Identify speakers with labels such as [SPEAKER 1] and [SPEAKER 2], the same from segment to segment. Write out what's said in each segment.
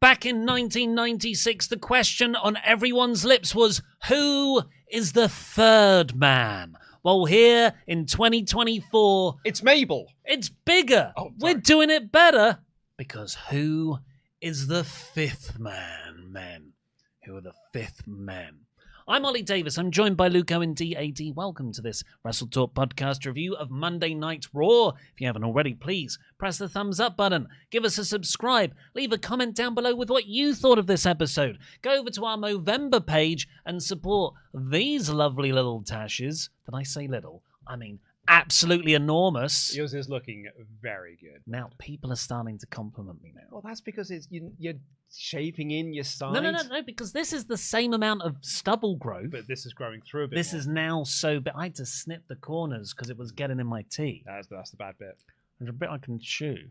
[SPEAKER 1] Back in 1996, the question on everyone's lips was, who is the third man? Well, here in 2024...
[SPEAKER 2] It's Mabel.
[SPEAKER 1] It's bigger.
[SPEAKER 2] Oh,
[SPEAKER 1] we're doing it better. Because who is the fifth man, men? Who are the fifth men? I'm Ollie Davis. I'm joined by Luke Owen, DAD. Welcome to this WrestleTalk Podcast review of Monday Night Raw. If you haven't already, please press the thumbs up button. Give us a subscribe. Leave a comment down below with what you thought of this episode. Go over to our Movember page and support these lovely little tashes. Did I say little? I mean absolutely enormous.
[SPEAKER 2] Yours is looking very good.
[SPEAKER 1] Now, people are starting to compliment me now.
[SPEAKER 2] Well, that's because you're shaving in your sides.
[SPEAKER 1] No, because this is the same amount of stubble growth.
[SPEAKER 2] But this is growing through a bit
[SPEAKER 1] This
[SPEAKER 2] more.
[SPEAKER 1] is now so big. I had to snip the corners because it was getting in my teeth.
[SPEAKER 2] That's the bad bit.
[SPEAKER 1] There's a bit I can chew.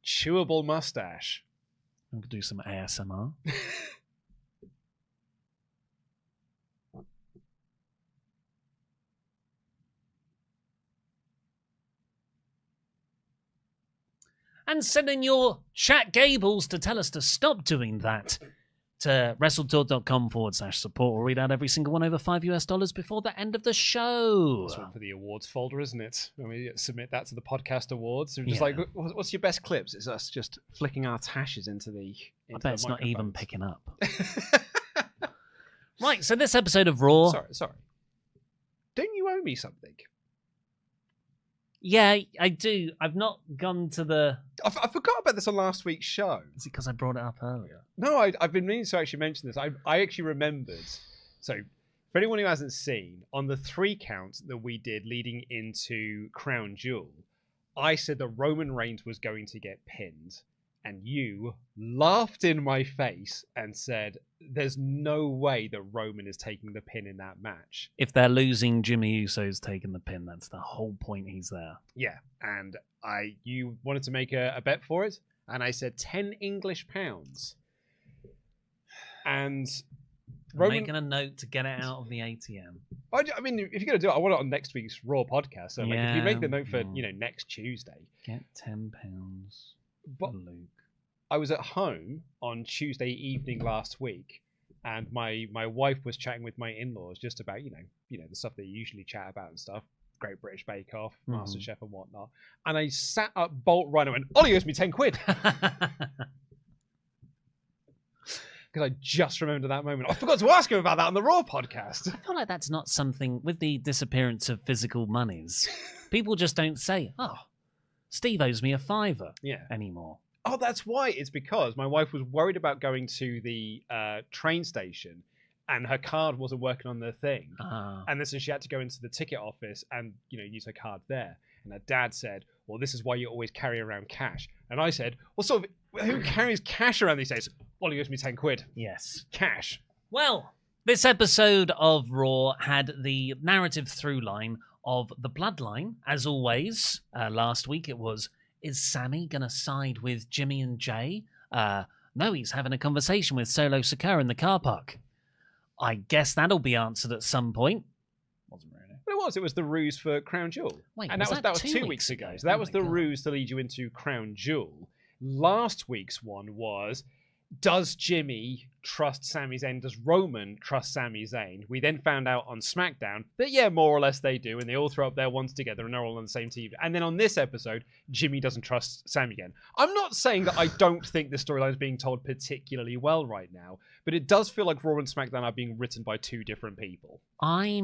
[SPEAKER 2] Chewable mustache.
[SPEAKER 1] I'm going to do some ASMR. And send in your chat gables to tell us to stop doing that to WrestleTalk.com/support. We'll read out every single one over $5 before the end of the show.
[SPEAKER 2] That's one for the awards folder, isn't it? When we submit that to the podcast awards, we're just
[SPEAKER 1] Yeah.
[SPEAKER 2] like, what's your best clips? It's us just flicking our tashes into the
[SPEAKER 1] I bet it's not even
[SPEAKER 2] microphones.
[SPEAKER 1] picking up. Right, so this episode of Raw...
[SPEAKER 2] Sorry. Don't you owe me something?
[SPEAKER 1] Yeah, I do. I've not gone to the...
[SPEAKER 2] I forgot about this on last week's show.
[SPEAKER 1] Is it because I brought it up earlier?
[SPEAKER 2] No, I've been meaning to actually mention this. I actually remembered. So, for anyone who hasn't seen, on the 3 counts that we did leading into Crown Jewel, I said that Roman Reigns was going to get pinned, and you laughed in my face and said, there's no way that Roman is taking the pin in that match.
[SPEAKER 1] If they're losing, Jimmy Uso's taking the pin. That's the whole point. He's there.
[SPEAKER 2] Yeah, and you wanted to make a bet for it, and I said 10 English pounds. And Roman...
[SPEAKER 1] Making a note to get it out of the ATM.
[SPEAKER 2] I mean, if you're going to do it, I want it on next week's Raw podcast. So like, if you make the note for, next Tuesday.
[SPEAKER 1] Get £10
[SPEAKER 2] But
[SPEAKER 1] Luke.
[SPEAKER 2] I was at home on Tuesday evening last week, and my wife was chatting with my in-laws just about, the stuff they usually chat about and stuff. Great British Bake Off, MasterChef and whatnot. And I sat up bolt right and went, Ollie owes me 10 quid. Because I just remembered that moment. I forgot to ask him about that on the Raw podcast.
[SPEAKER 1] I feel like that's not something, with the disappearance of physical monies, people just don't say, oh, Steve owes me a £5 anymore.
[SPEAKER 2] Oh, that's why. It's because my wife was worried about going to the train station and her card wasn't working on the thing. And then so she had to go into the ticket office and, use her card there. And her dad said, well, this is why you always carry around cash. And I said, well, sort of, who carries cash around these days? Well, he owes me 10 quid.
[SPEAKER 1] Yes.
[SPEAKER 2] Cash.
[SPEAKER 1] Well, this episode of Raw had the narrative through line of the Bloodline, as always. Last week it was, is Sami going to side with Jimmy and Jay? No, he's having a conversation with Solo Sikoa in the car park. I guess that'll be answered at some point. Wasn't really.
[SPEAKER 2] But it was the ruse for Crown Jewel.
[SPEAKER 1] Wait,
[SPEAKER 2] and that was 2 weeks ago. So that was the ruse to lead you into Crown Jewel. Last week's one was, does Jimmy trust Sami Zayn? Does Roman trust Sami Zayn? We then found out on SmackDown that, yeah, more or less they do, and they all throw up their ones together and they're all on the same team. And then on this episode, Jimmy doesn't trust Sami again. I'm not saying that I don't think this storyline is being told particularly well right now, but it does feel like Raw and SmackDown are being written by 2 different people.
[SPEAKER 1] I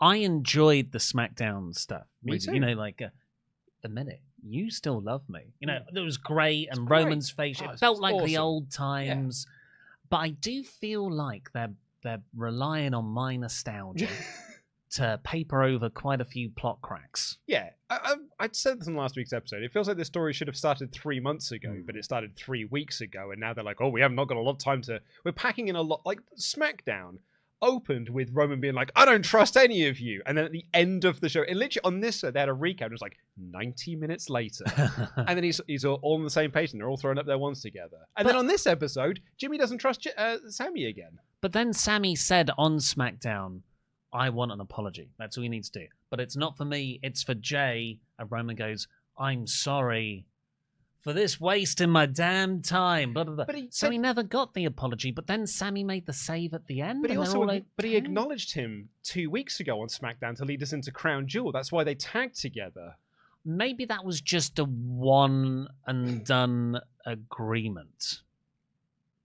[SPEAKER 1] enjoyed the SmackDown stuff.
[SPEAKER 2] Me too.
[SPEAKER 1] Admit it. You still love me. It was great, and
[SPEAKER 2] great.
[SPEAKER 1] Roman's face.
[SPEAKER 2] Oh,
[SPEAKER 1] It felt
[SPEAKER 2] it's
[SPEAKER 1] like the
[SPEAKER 2] awesome.
[SPEAKER 1] old times. Yeah. But I do feel like they're relying on my nostalgia to paper over quite a few plot cracks.
[SPEAKER 2] Yeah, I said this in last week's episode. It feels like this story should have started 3 months ago, but it started 3 weeks ago, and now they're like, oh, we have not got a lot of time to... We're packing in a lot... Like, SmackDown opened with Roman being like, I don't trust any of you. And then at the end of the show, and literally on this, they had a recap. It was like 90 minutes later. And then he's all on the same page and they're all throwing up their wands together. And then on this episode, Jimmy doesn't trust Sami again.
[SPEAKER 1] But then Sami said on SmackDown, I want an apology. That's all you need to do. But it's not for me. It's for Jay. And Roman goes, I'm sorry for this wasting my damn time. Blah, blah, blah.
[SPEAKER 2] But
[SPEAKER 1] so he never got the apology, but then Sami made the save at the end.
[SPEAKER 2] But he
[SPEAKER 1] and
[SPEAKER 2] also,
[SPEAKER 1] like,
[SPEAKER 2] but he acknowledged him 2 weeks ago on SmackDown to lead us into Crown Jewel. That's why they tagged together.
[SPEAKER 1] Maybe that was just a one and done agreement.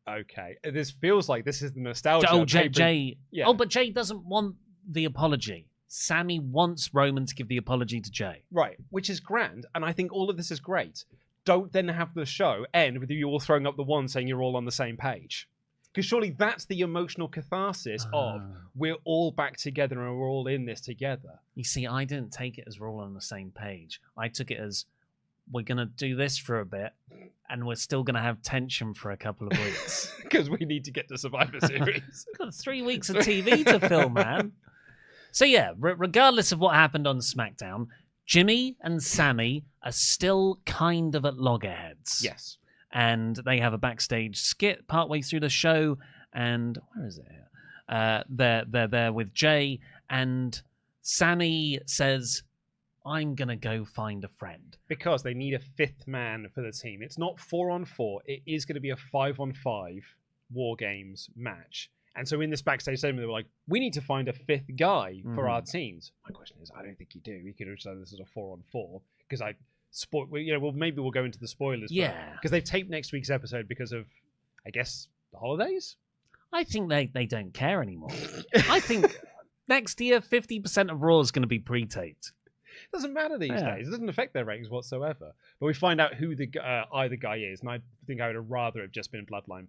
[SPEAKER 2] Okay, this feels like this is the nostalgia.
[SPEAKER 1] Oh, Jay.
[SPEAKER 2] Yeah.
[SPEAKER 1] Oh, but Jay doesn't want the apology. Sami wants Roman to give the apology to Jay.
[SPEAKER 2] Right, which is grand, and I think all of this is great. Don't then have the show end with you all throwing up the one saying you're all on the same page. Because surely that's the emotional catharsis of we're all back together and we're all in this together.
[SPEAKER 1] You see, I didn't take it as we're all on the same page. I took it as we're going to do this for a bit and we're still going to have tension for a couple of weeks.
[SPEAKER 2] Because we need to get to Survivor Series.
[SPEAKER 1] We've got 3 weeks of TV to film, man. So yeah, regardless of what happened on SmackDown, Jimmy and Sami are still kind of at loggerheads.
[SPEAKER 2] Yes.
[SPEAKER 1] And they have a backstage skit partway through the show. And where is it here? They're there with Jay. And Sami says, I'm going to go find a friend. Because
[SPEAKER 2] they need a fifth man for the team. It's not 4-on-4. It is going to be a 5-on-5 War Games match. And so in this backstage segment, they were like, we need to find a fifth guy for our teams. My question is, I don't think you do. You could have said this is a 4-on-4. Because maybe we'll go into the spoilers.
[SPEAKER 1] Yeah.
[SPEAKER 2] Because they've taped next week's episode because of, I guess, the holidays?
[SPEAKER 1] I think they don't care anymore. I think next year, 50% of Raw is going to be pre-taped.
[SPEAKER 2] It doesn't matter these days. It doesn't affect their ratings whatsoever. But we find out who the either guy is, and I think I would have rather have just been Bloodline.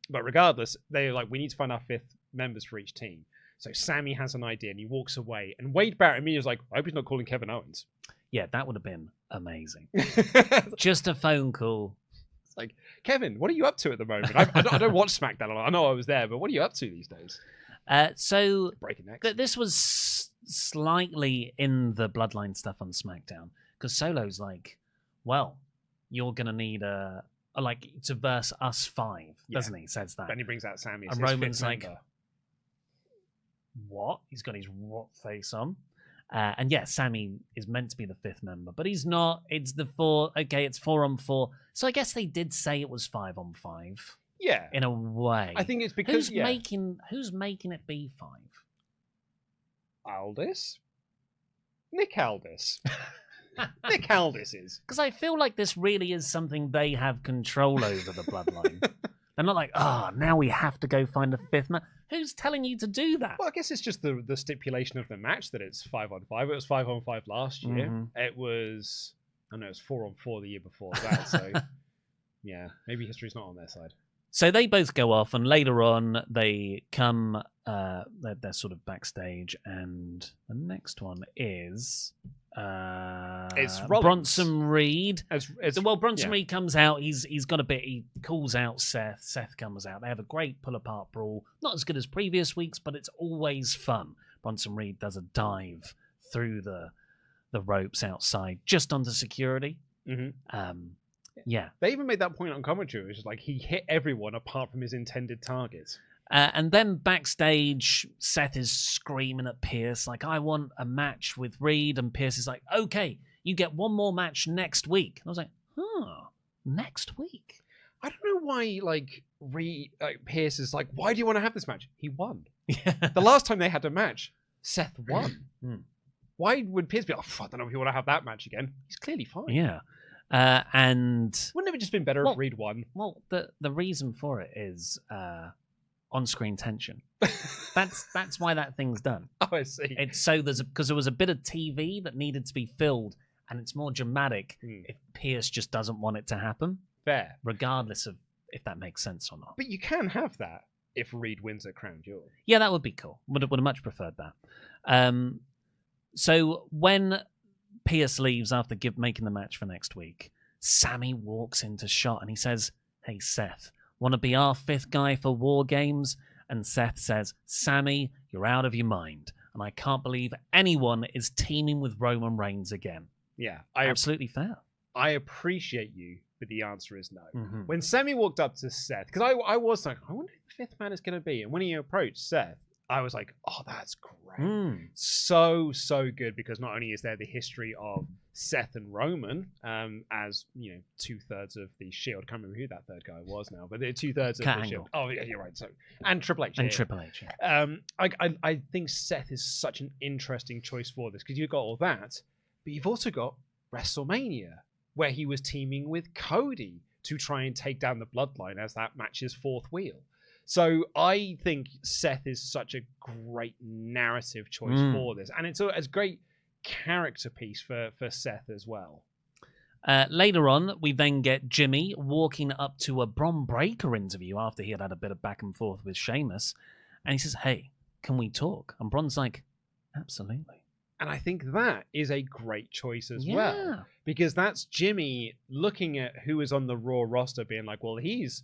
[SPEAKER 2] But regardless, they're like, we need to find our fifth members for each team. So Sami has an idea, and he walks away. And Wade Barrett immediately is like, I hope he's not calling Kevin Owens.
[SPEAKER 1] Yeah, that would have been amazing. Just a phone call.
[SPEAKER 2] It's like, Kevin, what are you up to at the moment? I don't watch SmackDown a lot. I know I was there, but what are you up to these days?
[SPEAKER 1] So
[SPEAKER 2] breaking necks.
[SPEAKER 1] This was slightly in the Bloodline stuff on SmackDown because Solo's like, well, you're gonna need to verse us 5, doesn't he? Says that.
[SPEAKER 2] Then he brings out Sami.
[SPEAKER 1] And Roman's like, what? He's got his what face on. And yeah, Sami is meant to be the fifth member, but he's not. It's the 4. Okay, it's 4-on-4. So I guess they did say it was 5-on-5.
[SPEAKER 2] Yeah,
[SPEAKER 1] in a way.
[SPEAKER 2] I think it's because
[SPEAKER 1] who's making it be 5?
[SPEAKER 2] Aldis? Nick Aldis. Nick Aldis is.
[SPEAKER 1] Because I feel like this really is something they have control over, the Bloodline. They're not like, now we have to go find a fifth man. Who's telling you to do that?
[SPEAKER 2] Well, I guess it's just the stipulation of the match that it's 5-on-5. It was 5-on-5 last year. It was, it was 4-on-4 the year before that. So, yeah, maybe history's not on their side.
[SPEAKER 1] So they both go off, and later on they come. They're sort of backstage, and the next one is
[SPEAKER 2] it's
[SPEAKER 1] Bronson Reed.
[SPEAKER 2] Bronson
[SPEAKER 1] Reed comes out. He's got a bit. He calls out Seth. Seth comes out. They have a great pull apart brawl. Not as good as previous weeks, but it's always fun. Bronson Reed does a dive through the ropes outside, just onto security. Yeah.
[SPEAKER 2] They even made that point on commentary. It's just like he hit everyone apart from his intended target.
[SPEAKER 1] And then backstage, Seth is screaming at Pierce, like, I want a match with Reed. And Pierce is like, okay, you get one more match next week. And I was like, next week?
[SPEAKER 2] I don't know why, Pierce is like, why do you want to have this match? He won. Yeah. The last time they had a match, Seth won. Why would Pierce be like, I don't know if you want to have that match again? He's clearly fine.
[SPEAKER 1] Yeah. And
[SPEAKER 2] wouldn't it have just been better if Reed won?
[SPEAKER 1] Well, the reason for it is on-screen tension. That's why that thing's done.
[SPEAKER 2] Oh, I see.
[SPEAKER 1] It's so because there was a bit of TV that needed to be filled, and it's more dramatic if Pierce just doesn't want it to happen.
[SPEAKER 2] Fair,
[SPEAKER 1] regardless of if that makes sense or not.
[SPEAKER 2] But you can have that if Reed wins at Crown Jewel.
[SPEAKER 1] Yeah, that would be cool. Would have much preferred that. So when Pierce leaves after making the match for next week, Sami walks into shot and he says, hey, Seth, want to be our fifth guy for War Games? And Seth says, Sami, you're out of your mind. And I can't believe anyone is teaming with Roman Reigns again.
[SPEAKER 2] Yeah.
[SPEAKER 1] Absolutely fair.
[SPEAKER 2] I appreciate you, but the answer is no. When Sami walked up to Seth, because I was like, I wonder who the fifth man is going to be. And when he approached Seth, I was like, oh, that's great. So good, because not only is there the history of Seth and Roman as, 2/3 of the Shield. I can't remember who that third guy was now, but they're 2/3 of the Shield. Oh, yeah, you're right. So, and Triple H.
[SPEAKER 1] Triple H.
[SPEAKER 2] I think Seth is such an interesting choice for this because you've got all that, but you've also got WrestleMania, where he was teaming with Cody to try and take down the Bloodline as that match's fourth wheel. So I think Seth is such a great narrative choice for this. And it's a great character piece for Seth as well.
[SPEAKER 1] Later on, we then get Jimmy walking up to a Bron Breakker interview after he had a bit of back and forth with Sheamus. And he says, hey, can we talk? And Bron's like, absolutely.
[SPEAKER 2] And I think that is a great choice as well. Because that's Jimmy looking at who is on the Raw roster being like, well, he's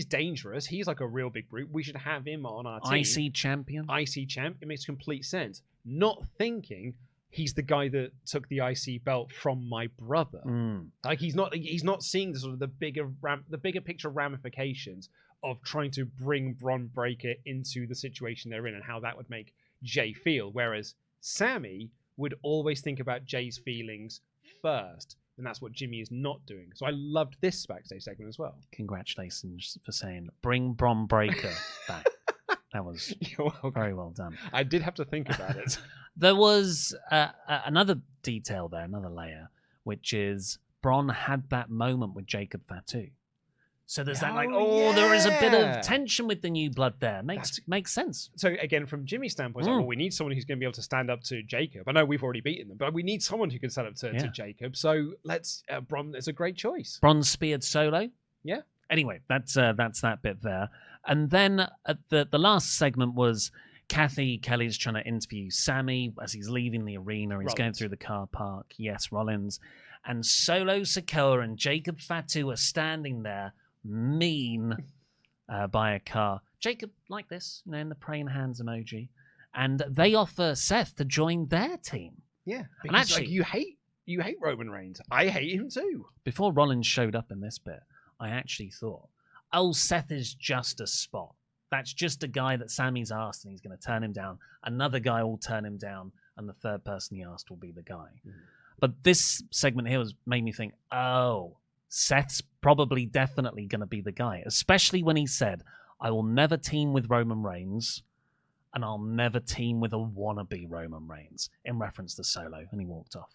[SPEAKER 2] dangerous. He's like a real big brute. We should have him on our team.
[SPEAKER 1] IC champion.
[SPEAKER 2] IC champ. It makes complete sense. Not thinking he's the guy that took the IC belt from my brother. Like he's not seeing the sort of the bigger picture ramifications of trying to bring Bron Breakker into the situation they're in and how that would make Jay feel. Whereas Sami would always think about Jay's feelings first. And that's what Jimmy is not doing. So I loved this backstage segment as well.
[SPEAKER 1] Congratulations for saying, bring Bron Breakker back. That was very well done.
[SPEAKER 2] I did have to think about it.
[SPEAKER 1] There was another detail there, another layer, which is Bron had that moment with Jacob Fatu. So there's that there is a bit of tension with the new blood there. Makes sense.
[SPEAKER 2] So again, from Jimmy's standpoint, it's like, well, we need someone who's going to be able to stand up to Jacob. I know we've already beaten them, but we need someone who can stand up to Jacob. So let's Bron is a great choice.
[SPEAKER 1] Bron speared Solo.
[SPEAKER 2] Yeah.
[SPEAKER 1] Anyway, that's that bit there. And then the last segment was Kathy Kelly's trying to interview Sami as he's leaving the arena. He's going through the car park. Yes, Rollins. And Solo Sikoa and Jacob Fatu are standing there mean by a car. Jacob like this, in the praying hands emoji, and they offer Seth to join their team.
[SPEAKER 2] Yeah, and actually, you hate Roman Reigns. I hate him too.
[SPEAKER 1] Before Rollins showed up in this bit, I actually thought, Seth is just a spot. That's just a guy that Sami's asked, and he's going to turn him down. Another guy will turn him down, and the third person he asked will be the guy. But this segment here made me think, Seth's probably definitely going to be the guy, especially when he said, I will never team with Roman Reigns and I'll never team with a wannabe Roman Reigns, in reference to Solo, and he walked off.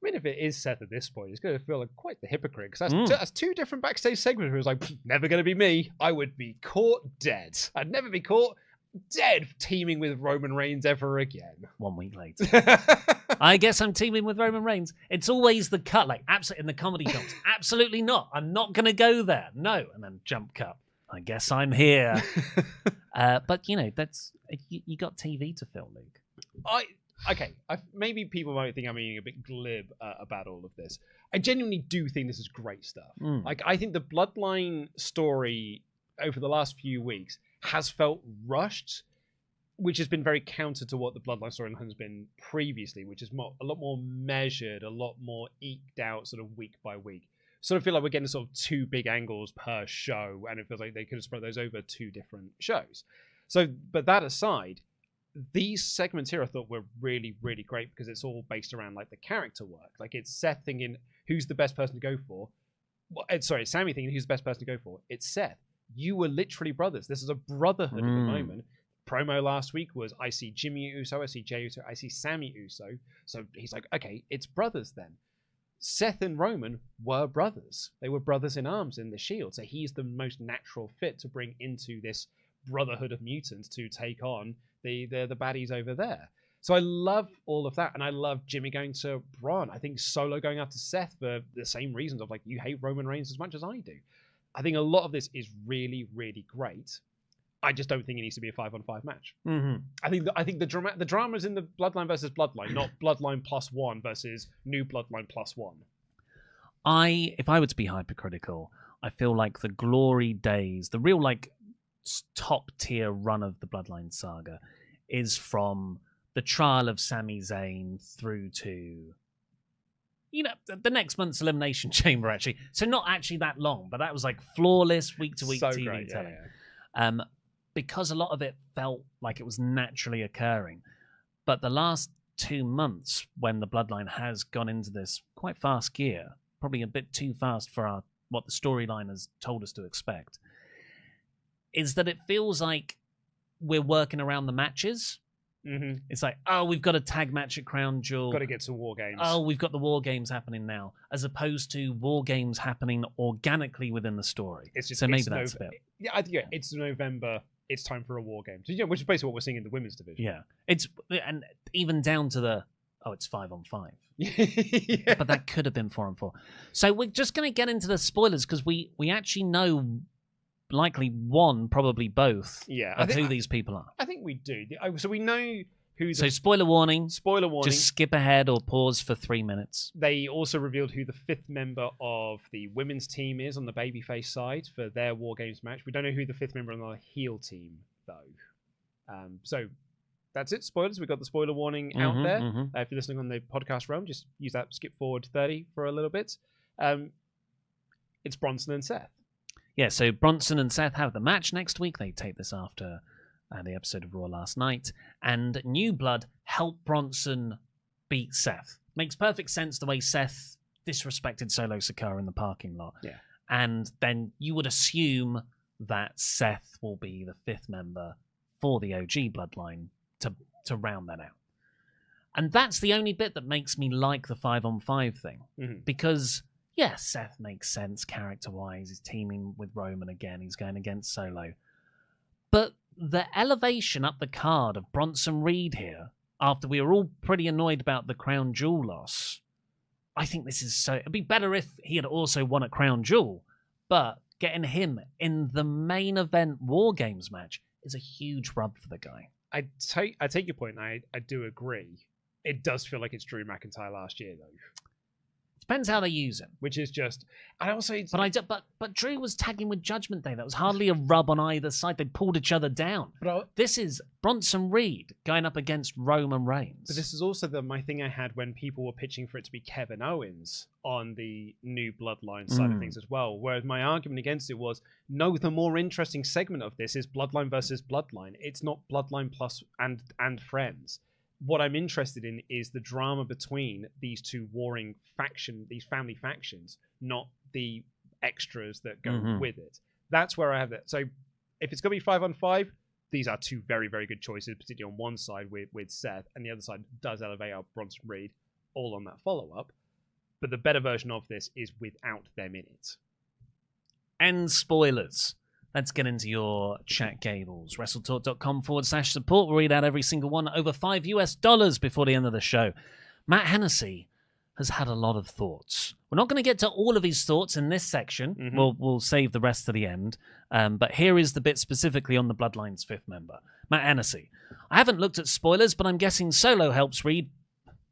[SPEAKER 2] I mean, if it is Seth at this point, it's going to feel like quite the hypocrite, because that's two different backstage segments where it was like, never going to be me. I would be caught dead. I'd never be caught dead teaming with Roman Reigns ever again.
[SPEAKER 1] 1 week later. I guess I'm teaming with Roman Reigns. It's always the cut, like absolutely in the comedy films. Absolutely not. I'm not going to go there. No. And then jump cut. I guess I'm here. But that's you got TV to fill, Luke.
[SPEAKER 2] Maybe people might think I'm being a bit glib about all of this. I genuinely do think this is great stuff. Like, I think the Bloodline story over the last few weeks has felt rushed, which has been very counter to what the Bloodline storyline has been previously, which is a lot more measured, a lot more eked out, sort of week by week. Sort of feel like we're getting sort of two big angles per show, and it feels like they could have spread those over two different shows. So, but that aside, these segments here I thought were really, really great because it's all based around like the character work. Like it's Seth thinking who's the best person to go for. Sami thinking who's the best person to go for. It's Seth. You were literally brothers. This is a brotherhood at the moment. Promo last week was, I see Jimmy Uso, I see Jey Uso, I see Sami Uso. So he's like, okay, it's brothers then. Seth and Roman were brothers. They were brothers in arms in the Shield. So he's the most natural fit to bring into this brotherhood of mutants to take on the baddies over there. So I love all of that. And I love Jimmy going to Bron. I think Solo going after Seth for the same reasons of like, you hate Roman Reigns as much as I do. I think a lot of this is really, really great. I just don't think it needs to be a 5-on-5 match. I think the drama is in the Bloodline versus Bloodline, not Bloodline +1 versus new Bloodline +1.
[SPEAKER 1] If I were to be hypercritical, I feel like the glory days, the real like top tier run of the Bloodline saga, is from the trial of Sami Zayn through to the next month's Elimination Chamber, actually. So not actually that long, but that was like flawless week-to-week TV
[SPEAKER 2] great,
[SPEAKER 1] telling.
[SPEAKER 2] Yeah.
[SPEAKER 1] Because a lot of it felt like it was naturally occurring. But the last 2 months when the Bloodline has gone into this quite fast gear, probably a bit too fast for what the storyline has told us to expect, is that it feels like we're working around the matches.
[SPEAKER 2] Mm-hmm.
[SPEAKER 1] It's like, oh, we've got a tag match at Crown Jewel.
[SPEAKER 2] Got to get to War Games.
[SPEAKER 1] Oh, we've got the War Games happening now, as opposed to War Games happening organically within the story.
[SPEAKER 2] It's just,
[SPEAKER 1] so maybe that's a bit.
[SPEAKER 2] Yeah, I think it's November. It's time for a War Games, which is basically what we're seeing in the women's division.
[SPEAKER 1] Yeah, and even down to it's 5-on-5.
[SPEAKER 2] Yeah.
[SPEAKER 1] But that could have been 4-on-4. So we're just going to get into the spoilers because we actually know likely one, probably both, of who these people are.
[SPEAKER 2] I think we do. So we know who.
[SPEAKER 1] So spoiler warning.
[SPEAKER 2] Spoiler warning.
[SPEAKER 1] Just skip ahead or pause for 3 minutes.
[SPEAKER 2] They also revealed who the 5th member of the women's team is on the babyface side for their War Games match. We don't know who the 5th member on the heel team though. So that's it. Spoilers. We got the spoiler warning out there. Mm-hmm. If you're listening on the podcast realm, just use that skip forward 30 for a little bit. It's Bronson and Seth.
[SPEAKER 1] Yeah, so Bronson and Seth have the match next week. They tape this after the episode of Raw last night. And New Blood help Bronson beat Seth. Makes perfect sense the way Seth disrespected Solo Sikoa in the parking lot.
[SPEAKER 2] Yeah.
[SPEAKER 1] And then you would assume that Seth will be the 5th member for the OG Bloodline to round that out. And that's the only bit that makes me like the 5-on-5 thing. Mm-hmm. Because... yeah, Seth makes sense character-wise. He's teaming with Roman again. He's going against Solo. But the elevation up the card of Bronson Reed here, after we were all pretty annoyed about the Crown Jewel loss, I think this is so... it'd be better if he had also won at Crown Jewel, but getting him in the main event War Games match is a huge rub for the guy.
[SPEAKER 2] I take your point, and I do agree. It does feel like it's Drew McIntyre last year, though.
[SPEAKER 1] Depends how they use him.
[SPEAKER 2] Which is just... and also...
[SPEAKER 1] But Drew was tagging with Judgment Day. That was hardly a rub on either side. They pulled each other down. This is Bronson Reed going up against Roman Reigns.
[SPEAKER 2] But this is also my thing I had when people were pitching for it to be Kevin Owens on the New Bloodline side of things as well. Whereas my argument against it was, no, the more interesting segment of this is Bloodline versus Bloodline. It's not Bloodline plus and friends. What I'm interested in is the drama between these two warring these family factions, not the extras that go with it. That's where I have that. So if it's going to be 5-on-5, these are two very, very good choices, particularly on one side with Seth, and the other side does elevate our Bronson Reed, all on that follow-up. But the better version of this is without them in it.
[SPEAKER 1] And spoilers. Let's get into your chat gables. WrestleTalk.com/support. We'll read out every single one. Over $5 before the end of the show. Matt Hennessy has had a lot of thoughts. We're not going to get to all of his thoughts in this section. Mm-hmm. We'll save the rest to the end. But here is the bit specifically on the Bloodline's 5th member. Matt Hennessy. I haven't looked at spoilers, but I'm guessing Solo helps Reed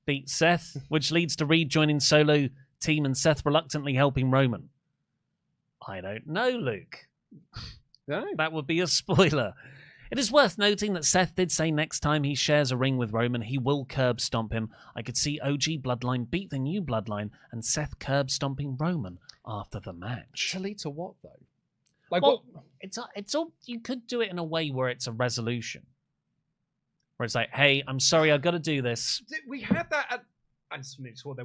[SPEAKER 1] beat Seth, which leads to Reed joining Solo team and Seth reluctantly helping Roman. I don't know, Luke.
[SPEAKER 2] No.
[SPEAKER 1] That would be a spoiler. It is worth noting that Seth did say next time he shares a ring with Roman, he will curb stomp him. I could see OG Bloodline beat the New Bloodline and Seth curb stomping Roman after the match.
[SPEAKER 2] To lead to what, though?
[SPEAKER 1] What? It's all. You could do it in a way where it's a resolution, where it's like, "Hey, I'm sorry, I've got to do this."
[SPEAKER 2] We had that at.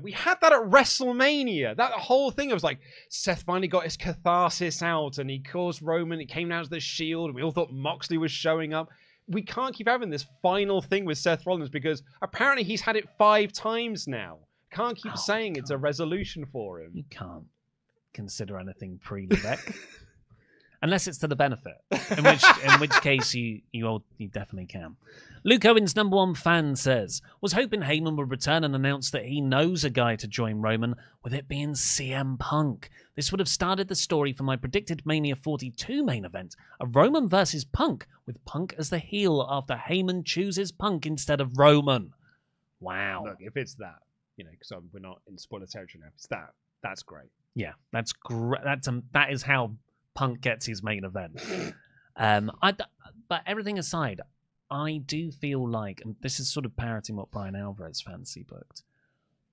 [SPEAKER 2] We had that at WrestleMania. That whole thing, it was like Seth finally got his catharsis out and he caused Roman, it came down to the Shield, and we all thought Moxley was showing up. We can't keep having this final thing with Seth Rollins because apparently he's had it 5 times now. Can't keep saying it's a resolution for him.
[SPEAKER 1] You can't consider anything pre-Levesque. Unless it's to the benefit, in which case you definitely can. Luke Owen's #1 fan says, was hoping Heyman would return and announce that he knows a guy to join Roman, with it being CM Punk. This would have started the story for my predicted Mania 42 main event, a Roman versus Punk, with Punk as the heel after Heyman chooses Punk instead of Roman. Wow.
[SPEAKER 2] Look, if it's that, because we're not in spoiler territory now, if it's that, that's great.
[SPEAKER 1] Yeah, that's great. That is how Punk gets his main event. But everything aside, I do feel like, and this is sort of parroting what Brian Alvarez fancy booked,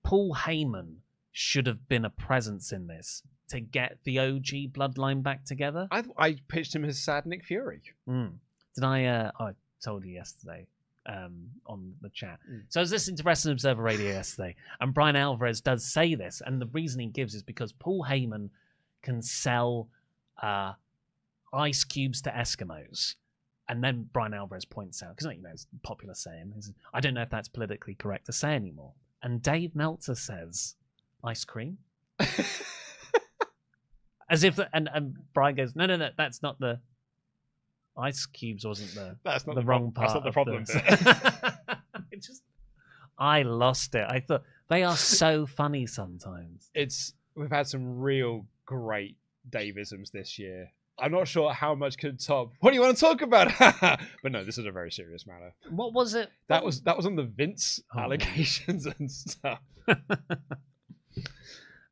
[SPEAKER 1] Paul Heyman should have been a presence in this to get the OG Bloodline back together.
[SPEAKER 2] I pitched him as Sad Nick Fury.
[SPEAKER 1] Did I told you yesterday, on the chat. So I was listening to Wrestling Observer Radio yesterday, and Brian Alvarez does say this, and the reason he gives is because Paul Heyman can sell ice cubes to Eskimos. And then Brian Alvarez points out, because it's a popular saying, I don't know if that's politically correct to say anymore. And Dave Meltzer says, ice cream? As if, and Brian goes, no, that's not the ice cubes wasn't the wrong part.
[SPEAKER 2] That's not the problem.
[SPEAKER 1] I lost it. I thought they are so funny sometimes.
[SPEAKER 2] We've had some real great Dave-isms this year. I'm not sure how much could top. What do you want to talk about? But no, this is a very serious matter.
[SPEAKER 1] What was it?
[SPEAKER 2] That was on the Vince allegations and stuff.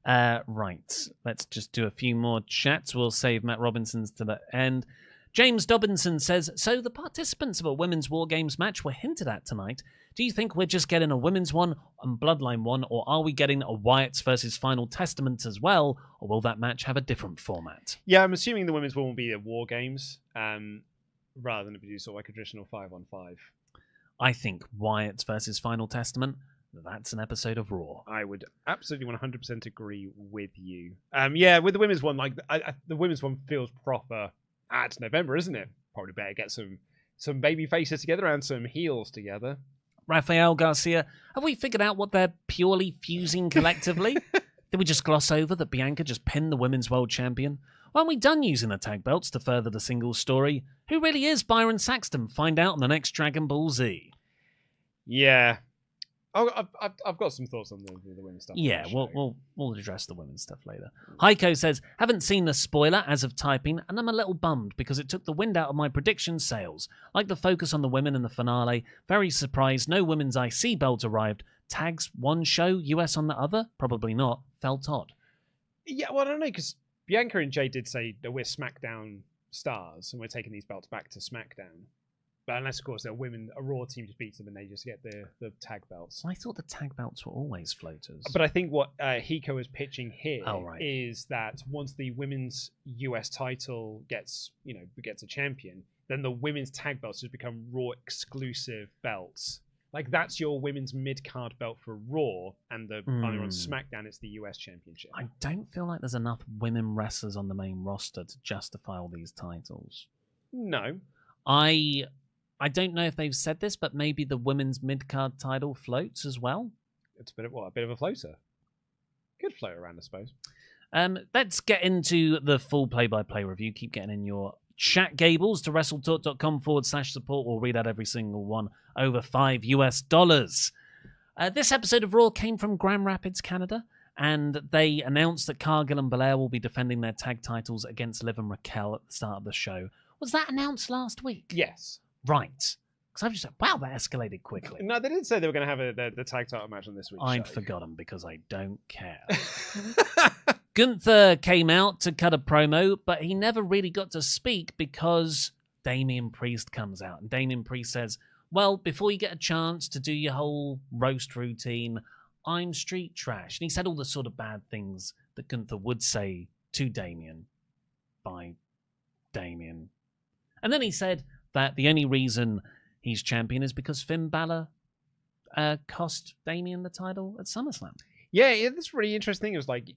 [SPEAKER 1] Right. Let's just do a few more chats. We'll save Matt Robinson's to the end. James Dobinson says, so the participants of a women's War Games match were hinted at tonight. Do you think we're just getting a women's one and Bloodline one, or are we getting a Wyatt's versus Final Testament as well, or will that match have a different format?
[SPEAKER 2] Yeah, I'm assuming the women's one will be a War Games, rather than be sort of like a traditional 5-on-5.
[SPEAKER 1] I think Wyatt's versus Final Testament, that's an episode of Raw.
[SPEAKER 2] I would absolutely 100% agree with you. Yeah, with the women's one, like the women's one feels proper at November, isn't it? Probably better get some baby faces together and some heels together.
[SPEAKER 1] Rafael Garcia, have we figured out what they're purely fusing collectively? Did we just gloss over that Bianca just pinned the women's world champion? Aren't we done using the tag belts to further the singles story? Who really is Byron Saxton? Find out in the next Dragon Ball Z.
[SPEAKER 2] Yeah. I've got some thoughts on the women's stuff.
[SPEAKER 1] Yeah, we'll address the women's stuff later. Heiko says, haven't seen the spoiler as of typing, and I'm a little bummed because it took the wind out of my prediction sales. Like the focus on the women in the finale. Very surprised no women's IC belt arrived. Tags one show, US on the other? Probably not. Felt odd.
[SPEAKER 2] Yeah, well, I don't know, because Bianca and Jade did say that we're SmackDown stars and we're taking these belts back to SmackDown. But unless, of course, a Raw team just beats them and they just get the tag belts.
[SPEAKER 1] I thought the tag belts were always floaters.
[SPEAKER 2] But I think what Hiko is pitching here
[SPEAKER 1] right.
[SPEAKER 2] is that once the women's US title gets a champion, then the women's tag belts just become Raw exclusive belts. Like, that's your women's mid-card belt for Raw, and on SmackDown, it's the US Championship.
[SPEAKER 1] I don't feel like there's enough women wrestlers on the main roster to justify all these titles.
[SPEAKER 2] No.
[SPEAKER 1] I don't know if they've said this, but maybe the women's mid-card title floats as well.
[SPEAKER 2] It's a bit of a floater. Good float around, I suppose.
[SPEAKER 1] Let's get into the full play-by-play review. Keep getting in your chat gables to WrestleTalk.com/support. We'll read out every single one over $5. This episode of Raw came from Grand Rapids, Canada, and they announced that Cargill and Belair will be defending their tag titles against Liv and Raquel at the start of the show. Was that announced last week?
[SPEAKER 2] Yes.
[SPEAKER 1] Right. Because I've just said, wow, that escalated quickly.
[SPEAKER 2] No, they didn't say they were going to have the tag title match on this week's show.
[SPEAKER 1] I'd forgotten because I don't care. Gunther came out to cut a promo, but he never really got to speak because Damian Priest comes out. And Damian Priest says, well, before you get a chance to do your whole roast routine, I'm street trash. And he said all the sort of bad things that Gunther would say to Damian by Damian. And then he said that the only reason he's champion is because Finn Balor cost Damian the title at SummerSlam.
[SPEAKER 2] Yeah, that's really interesting. It was like,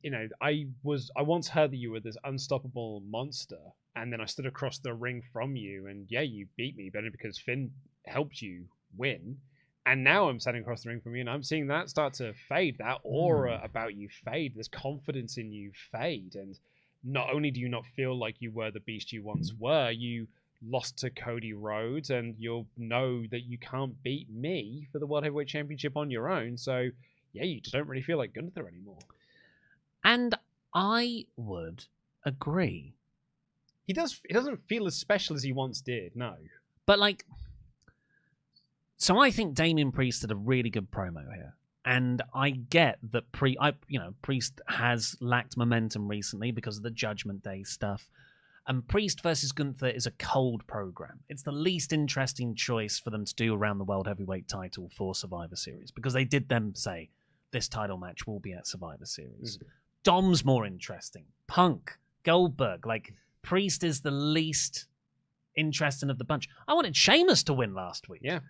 [SPEAKER 2] I once heard that you were this unstoppable monster, and then I stood across the ring from you, and yeah, you beat me, but only because Finn helped you win. And now I'm standing across the ring from you, and I'm seeing that start to fade. That aura about you fade. This confidence in you fade. And not only do you not feel like you were the beast you once were, you lost to Cody Rhodes, and you'll know that you can't beat me for the World Heavyweight Championship on your own. So, yeah, you just don't really feel like Gunther anymore.
[SPEAKER 1] And I would agree.
[SPEAKER 2] He doesn't feel as special as he once did, no.
[SPEAKER 1] But, so I think Damian Priest did a really good promo here. And I get that Priest has lacked momentum recently because of the Judgment Day stuff. And Priest versus Gunther is a cold program. It's the least interesting choice for them to do around the World Heavyweight title for Survivor Series, because they did them say this title match will be at Survivor Series. Dom's more interesting. Punk, Goldberg, Priest is the least interesting of the bunch. I wanted Sheamus to win last week.
[SPEAKER 2] Yeah.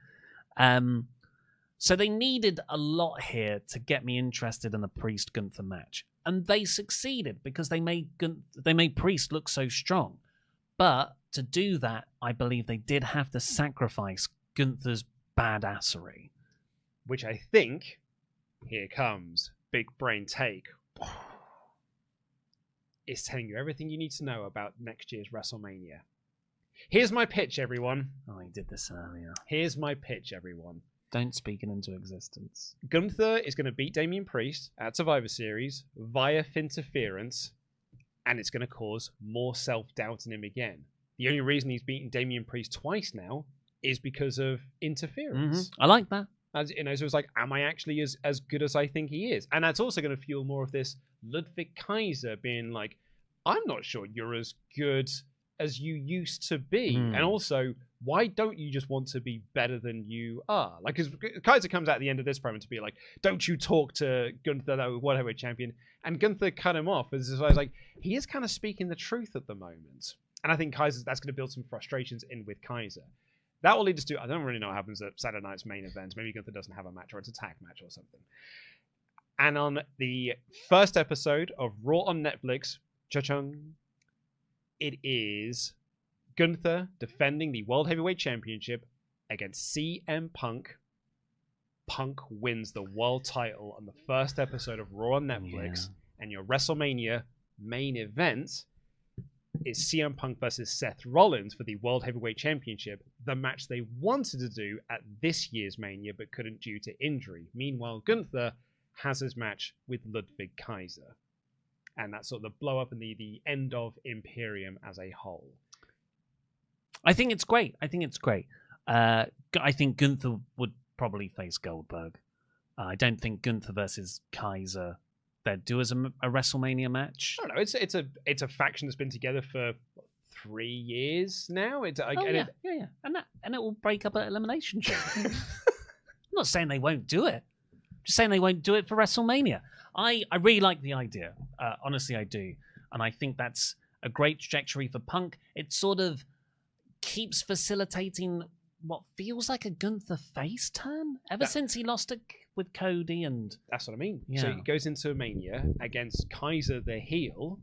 [SPEAKER 1] So they needed a lot here to get me interested in a Priest Gunther match, and they succeeded because they made Priest look so strong. But to do that, I believe they did have to sacrifice Gunther's badassery,
[SPEAKER 2] which I think, here comes big brain take, is telling you everything you need to know about next year's WrestleMania. Here's my pitch, everyone.
[SPEAKER 1] Oh, he did this earlier.
[SPEAKER 2] Here's my pitch, everyone.
[SPEAKER 1] Don't speak it into existence.
[SPEAKER 2] Gunther is going to beat Damian Priest at Survivor Series via interference, and it's going to cause more self-doubt in him again. The only reason he's beaten Damian Priest twice now is because of interference.
[SPEAKER 1] I like that.
[SPEAKER 2] As you know, so it's like, am I actually as good as I think he is? And that's also going to fuel more of this Ludwig Kaiser being like, I'm not sure you're as good as you used to be. And also, why don't you just want to be better than you are? Like, because Kaiser comes out at the end of this promo to be like, don't you talk to Gunther, the World Heavyweight Champion. And Gunther cut him off. As I was like, he is kind of speaking the truth at the moment. And I think that's going to build some frustrations in with Kaiser. That will lead us to, I don't really know what happens at Saturday night's main event. Maybe Gunther doesn't have a match, or it's a tag match or something. And on the first episode of Raw on Netflix, cha-chung, it is Gunther defending the World Heavyweight Championship against CM Punk. Punk wins the world title on the first episode of Raw on Netflix. And your WrestleMania main event is CM Punk versus Seth Rollins for the World Heavyweight Championship, the match they wanted to do at this year's Mania but couldn't due to injury. Meanwhile, Gunther has his match with Ludwig Kaiser. And that's sort of the blow up and the end of Imperium as a whole.
[SPEAKER 1] I think it's great. I think Gunther would probably face Goldberg. I don't think Gunther versus Kaiser they'd do as a WrestleMania match.
[SPEAKER 2] I don't know. It's a faction that's been together for 3 years now. And
[SPEAKER 1] it will break up at Elimination Chamber. I'm not saying they won't do it. I'm just saying they won't do it for WrestleMania. I really like the idea. Honestly, I do. And I think that's a great trajectory for Punk. It sort of keeps facilitating what feels like a Gunther face turn since he lost it with Cody. And
[SPEAKER 2] that's what I mean.
[SPEAKER 1] Yeah.
[SPEAKER 2] So he goes into Mania against Kaiser the heel,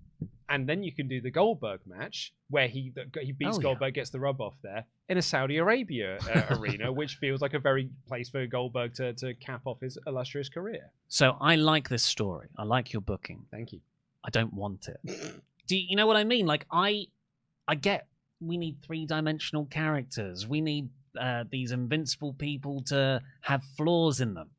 [SPEAKER 2] and then you can do the Goldberg match where he beats Goldberg, gets the rub off there in a Saudi Arabia arena, which feels like a very place for Goldberg to cap off his illustrious career.
[SPEAKER 1] So I like this story. I like your booking.
[SPEAKER 2] Thank you.
[SPEAKER 1] I don't want it. Do you know what I mean? Like I get we need 3-dimensional characters. We need these invincible people to have flaws in them.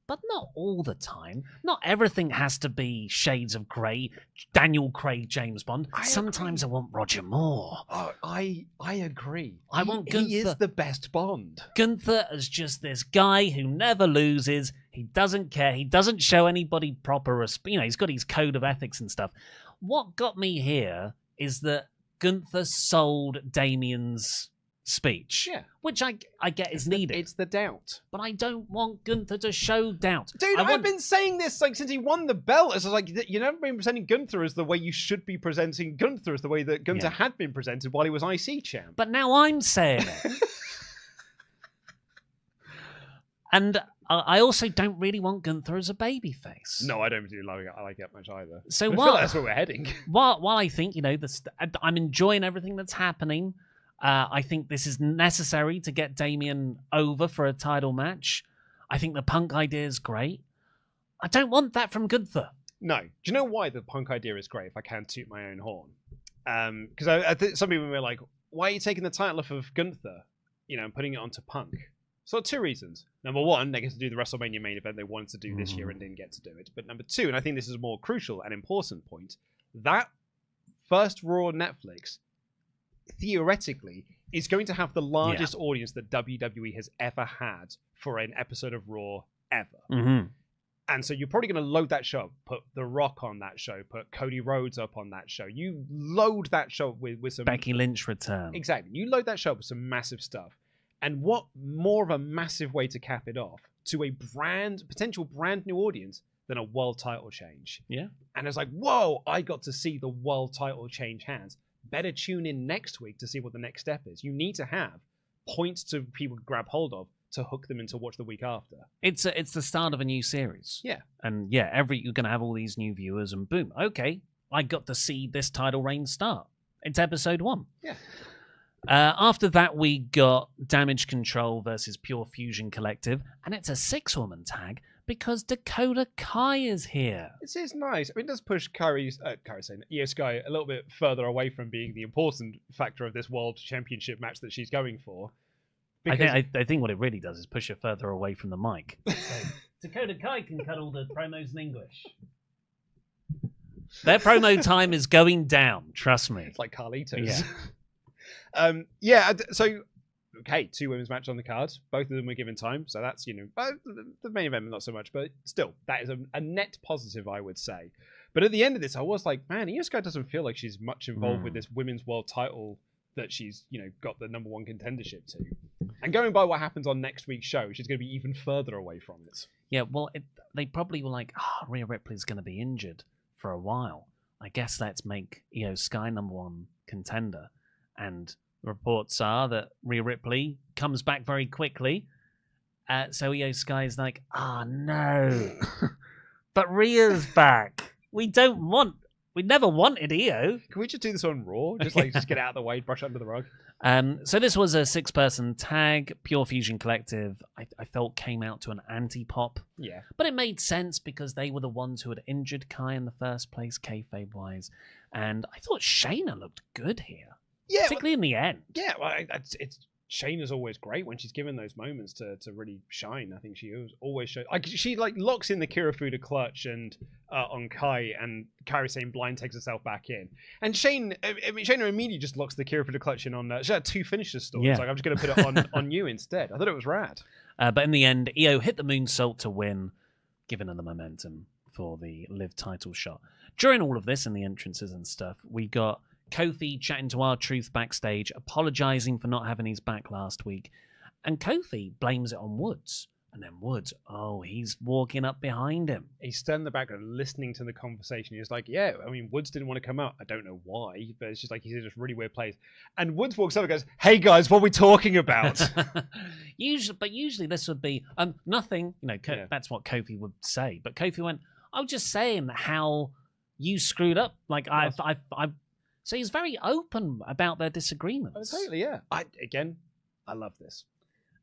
[SPEAKER 1] But not all the time. Not everything has to be Shades of Grey, Daniel Craig, James Bond. Sometimes I want Roger Moore.
[SPEAKER 2] Oh, I agree.
[SPEAKER 1] I want Gunther.
[SPEAKER 2] He is the best Bond.
[SPEAKER 1] Gunther is just this guy who never loses. He doesn't care. He doesn't show anybody proper respect. You know, he's got his code of ethics and stuff. What got me here is that Gunther sold Damian's speech, which I get is needed.
[SPEAKER 2] It's the doubt,
[SPEAKER 1] but I don't want Gunther to show doubt.
[SPEAKER 2] Dude, I've been saying this like since he won the belt. It's like you never been presenting Gunther as the way you should be presenting Gunther, as the way that Gunther had been presented while he was IC champ.
[SPEAKER 1] But now I'm saying it. And I also don't really want Gunther as a babyface.
[SPEAKER 2] No, I don't really like it much either.
[SPEAKER 1] So
[SPEAKER 2] I feel like that's where we're heading.
[SPEAKER 1] While I think I'm enjoying everything that's happening. I think this is necessary to get Damian over for a title match. I think the Punk idea is great. I don't want that from Gunther.
[SPEAKER 2] No. Do you know why the Punk idea is great, if I can toot my own horn? Because I think some people were like, why are you taking the title off of Gunther, and putting it onto Punk? So 2 reasons. Number 1, they get to do the WrestleMania main event they wanted to do this year and didn't get to do it. But number 2, and I think this is a more crucial and important point, that first Raw on Netflix theoretically is going to have the largest audience that WWE has ever had for an episode of Raw ever. And so you're probably going to load that show up, put The Rock on that show, put Cody Rhodes up on that show. You load that show with some...
[SPEAKER 1] Becky Lynch return.
[SPEAKER 2] Exactly. You load that show up with some massive stuff. And what more of a massive way to cap it off to a potential brand new audience than a world title change?
[SPEAKER 1] Yeah.
[SPEAKER 2] And it's like, whoa, I got to see the world title change hands. Better tune in next week to see what the next step is. You need to have points to people grab hold of to hook them into watch the week after.
[SPEAKER 1] It's the start of a new series.
[SPEAKER 2] Yeah.
[SPEAKER 1] And yeah, you're going to have all these new viewers and boom, okay, I got to see this title reign start. It's episode 1.
[SPEAKER 2] Yeah.
[SPEAKER 1] After that, we got Damage Control versus Pure Fusion Collective, and it's a 6-woman tag because Dakota Kai is here.
[SPEAKER 2] This is nice. I mean, it does push Io Sky a little bit further away from being the important factor of this World Championship match that she's going for.
[SPEAKER 1] I think what it really does is push her further away from the mic. So, Dakota Kai can cut all the promos in English. Their promo time is going down, trust me.
[SPEAKER 2] It's like Carlitos.
[SPEAKER 1] Yeah.
[SPEAKER 2] So, okay, 2 women's matches on the card. Both of them were given time, so that's, the main event, not so much, but still, that is a net positive, I would say. But at the end of this, I was like, man, Io Sky doesn't feel like she's much involved with this women's world title that she's, got the number 1 contendership to. And going by what happens on next week's show, she's going to be even further away from it.
[SPEAKER 1] Yeah, well, they probably were like, Rhea Ripley's going to be injured for a while. I guess let's make Io Sky number 1 contender. And reports are that Rhea Ripley comes back very quickly. So Io Sky is like, no. But Rhea's back. We never wanted Io.
[SPEAKER 2] Can we just do this on Raw? Just get out of the way, brush under the rug.
[SPEAKER 1] So this was a 6-person tag. Pure Fusion Collective, I felt, came out to an anti-pop.
[SPEAKER 2] Yeah.
[SPEAKER 1] But it made sense because they were the ones who had injured Kai in the first place, kayfabe-wise. And I thought Shayna looked good here. Yeah. Particularly in the end.
[SPEAKER 2] Yeah, well, Shayna's always great when she's given those moments to really shine. I think she always shows. She locks in the Kirifuda clutch and on Kai, and Kairi Sane blind takes herself back in. And Shayna immediately just locks the Kirifuda clutch in on. She had 2 finishes still.
[SPEAKER 1] Yeah.
[SPEAKER 2] It's like, I'm just going to put it on you instead. I thought it was rad.
[SPEAKER 1] But in the end, Io hit the moonsault to win, giving her the momentum for the Liv title shot. During all of this and the entrances and stuff, we got Kofi chatting to R-Truth backstage, apologizing for not having his back last week. And Kofi blames it on Woods. And then Woods, he's walking up behind him.
[SPEAKER 2] He's stood in the background listening to the conversation. He's like, Woods didn't want to come out. I don't know why, but it's just like he's in just really weird place. And Woods walks up and goes, hey guys, what are we talking about?
[SPEAKER 1] Usually this would be nothing. That's what Kofi would say. But Kofi went, I was just saying how you screwed up. Like, So he's very open about their disagreements.
[SPEAKER 2] Oh, totally, yeah. I love this.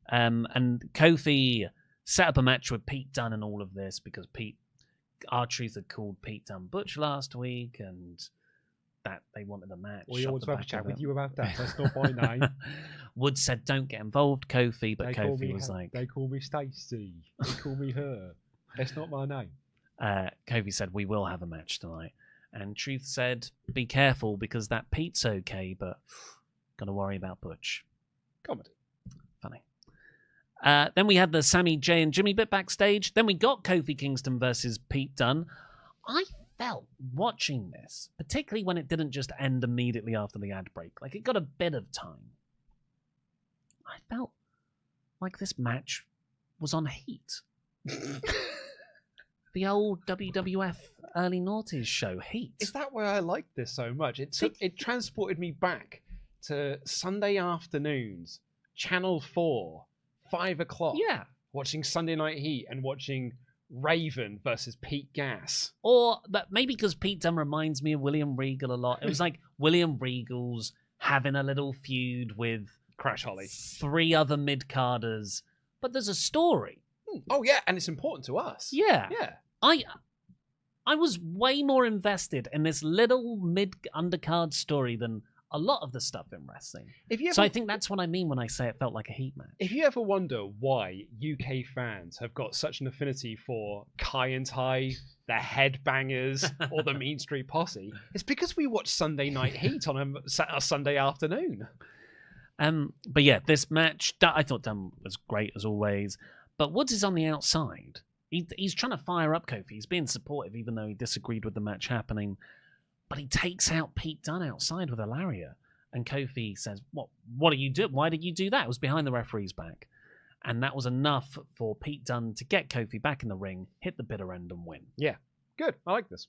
[SPEAKER 1] And Kofi set up a match with Pete Dunne and all of this because R-Truth had called Pete Dunne Butch last week, and that they wanted a match.
[SPEAKER 2] Well, I want to have a chat with you about that. That's not my name.
[SPEAKER 1] Woods said, don't get involved, Kofi, but Kofi was like...
[SPEAKER 2] They call me Stacey. They call me her. That's not my name.
[SPEAKER 1] Kofi said, we will have a match tonight. And Truth said, be careful because that Pete's okay, but got to worry about Butch.
[SPEAKER 2] Comedy.
[SPEAKER 1] Funny. Then we had the Sami, Jay, and Jimmy bit backstage. Then we got Kofi Kingston versus Pete Dunne. I felt watching this, particularly when it didn't just end immediately after the ad break, like it got a bit of time. I felt like this match was on heat. The old WWF early noughties show, Heat.
[SPEAKER 2] Is that why I liked this so much? It transported me back to Sunday afternoons, Channel 4, 5 o'clock.
[SPEAKER 1] Yeah.
[SPEAKER 2] Watching Sunday Night Heat and watching Raven versus Pete Gas.
[SPEAKER 1] Or but maybe because Pete Dunne reminds me of William Regal a lot. It was like William Regal's having a little feud with
[SPEAKER 2] Crash Holly.
[SPEAKER 1] 3 other mid-carders. But there's a story.
[SPEAKER 2] Oh, yeah, and it's important to us.
[SPEAKER 1] Yeah.
[SPEAKER 2] Yeah.
[SPEAKER 1] I was way more invested in this little mid-undercard story than a lot of the stuff in wrestling. So I think that's what I mean when I say it felt like a heat match.
[SPEAKER 2] If you ever wonder why UK fans have got such an affinity for Kai and Tai, the Headbangers, or the Mean Street Posse, it's because we watch Sunday Night Heat on a Sunday afternoon.
[SPEAKER 1] But yeah, this match, I thought Dunne was great as always. But Woods is on the outside. He's trying to fire up Kofi. He's being supportive, even though he disagreed with the match happening. But he takes out Pete Dunne outside with a lariat. And Kofi says, what are you doing? Why did you do that? It was behind the referee's back. And that was enough for Pete Dunne to get Kofi back in the ring, hit the bitter end and win.
[SPEAKER 2] Yeah, good. I like this.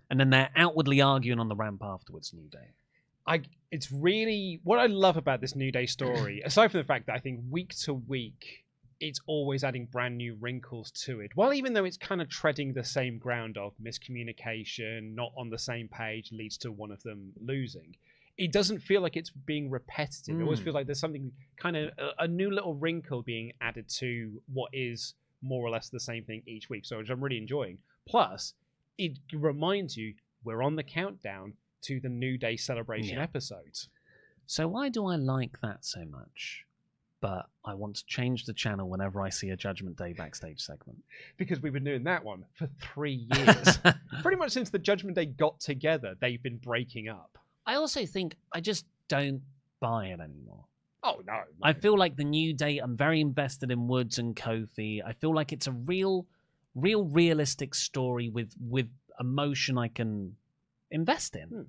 [SPEAKER 1] And then they're outwardly arguing on the ramp afterwards, New Day.
[SPEAKER 2] It's really... What I love about this New Day story, aside from the fact that I think week to week... it's always adding brand new wrinkles to it. Well, even though it's kind of treading the same ground of miscommunication, not on the same page, leads to one of them losing, it doesn't feel like it's being repetitive. It always feels like there's something kind of a new little wrinkle being added to what is more or less the same thing each week. So, which I'm really enjoying. Plus, it reminds you we're on the countdown to the New Day celebration episodes.
[SPEAKER 1] So why do I like that so much? But I want to change the channel whenever I see a Judgment Day backstage segment.
[SPEAKER 2] Because we've been doing that one for 3 years. Pretty much since the Judgment Day got together, they've been breaking up.
[SPEAKER 1] I also think I just don't buy it anymore.
[SPEAKER 2] Oh, no.
[SPEAKER 1] I feel like the New Day, I'm very invested in Woods and Kofi. I feel like it's a realistic story with emotion I can invest in.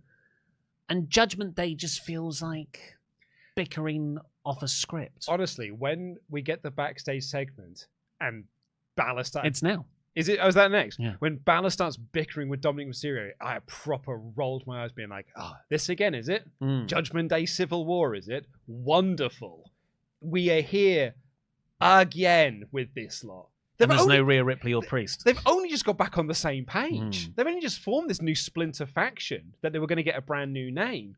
[SPEAKER 1] And Judgment Day just feels like bickering off a script.
[SPEAKER 2] Honestly, when we get the backstage segment and Balor starts...
[SPEAKER 1] It's now.
[SPEAKER 2] Is it? Oh, is that next?
[SPEAKER 1] Yeah.
[SPEAKER 2] When Balor starts bickering with Dominic Mysterio, I proper rolled my eyes being like, this again, is it? Judgment Day Civil War, is it? Wonderful. We are here again with this lot.
[SPEAKER 1] And there's no Rhea Ripley or Priest.
[SPEAKER 2] They've only just got back on the same page. They've only just formed this new splinter faction that they were going to get a brand new name.